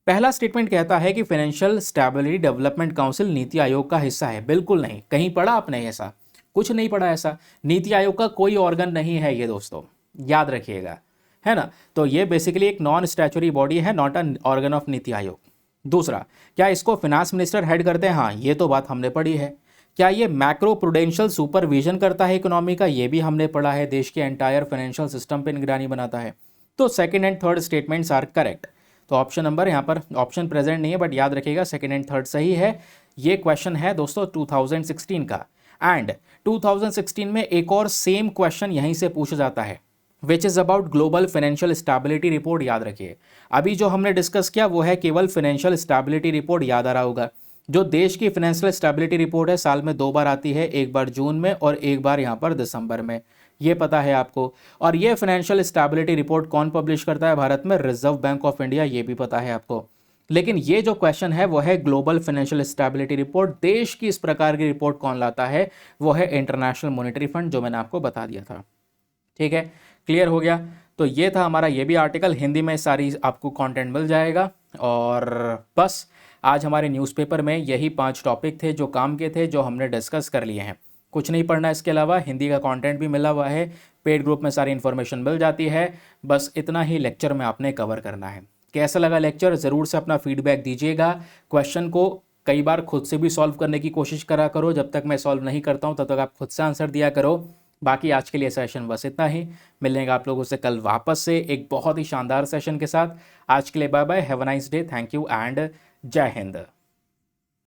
पहला स्टेटमेंट कहता है कि financial stability development council NITI Aayog का हिस्सा है। बिल्कुल नहीं, कहीं पढ़ा आपने ऐसा? कुछ नहीं पढ़ा ऐसा। नीति आयोग का कोई ऑर्गन नहीं है ये दोस्तों, याद रखिएगा, है ना। तो ये बेसिकली एक नॉन स्टैच्यूटरी बॉडी है, not a organ of NITI Aayog. दूसरा, क्या इसको फाइनेंस मिनिस्टर हेड करते हैं? हाँ, ये तो बात हमने पढ़ी है। क्या ये मैक्रो प्रूडेंशियल सुपरविजन करता है इकोनॉमी का? ये भी हमने पढ़ा है, देश के एंटायर फाइनेंशियल सिस्टम पे निगरानी बनाता है। तो second and third statements are correct. तो ऑप्शन नंबर, यहाँ पर ऑप्शन प्रेजेंट नहीं है बट याद रखिएगा सेकंड एंड थर्ड सही है। ये क्वेश्चन है दोस्तों 2016 का, एंड 2016 में एक और सेम क्वेश्चन यहीं से पूछा जाता है, which is about global financial stability report. याद रखिए, अभी जो हमने डिस्कस किया वो है केवल फाइनेंशियल स्टेबिलिटी रिपोर्ट, याद आ रहा होगा। जो देश की फाइनेंशियल स्टेबिलिटी रिपोर्ट है साल में 2 बार आती है, एक बार जून में और एक बार यहाँ पर दिसंबर में, ये पता है आपको। और ये फाइनेंशियल स्टेबिलिटी रिपोर्ट कौन पब्लिश करता है भारत में? रिजर्व बैंक ऑफ इंडिया, ये भी पता है आपको। लेकिन ये जो क्वेश्चन है वो है ग्लोबल फाइनेंशियल स्टेबिलिटी रिपोर्ट, देश की इस प्रकार की रिपोर्ट कौन लाता है, वो है इंटरनेशनल मॉनेटरी फंड, जो मैंने आपको बता दिया था। ठीक है, क्लियर हो गया। तो ये था हमारा ये भी आर्टिकल, हिंदी में सारी आपको कंटेंट मिल जाएगा। और बस आज हमारे न्यूज़पेपर में यही 5 टॉपिक थे जो काम के थे, जो हमने डिस्कस कर लिए हैं। कुछ नहीं पढ़ना, इसके अलावा हिंदी का कंटेंट भी मिला हुआ है, पेड ग्रुप में सारी इन्फॉर्मेशन मिल जाती है। बस इतना ही लेक्चर में आपने कवर करना है। कैसा लगा लेक्चर, ज़रूर से अपना फीडबैक दीजिएगा। क्वेश्चन को कई बार खुद से भी सॉल्व करने की कोशिश करा करो, जब तक मैं सॉल्व नहीं करता हूँ तब तक आप खुद से आंसर दिया करो। बाकी आज के लिए सेशन बस इतना ही, मिलेंगे आप लोगों से कल वापस से एक बहुत ही शानदार सेशन के साथ। आज के लिए bye bye, have a nice day, thank you and जय हिंद।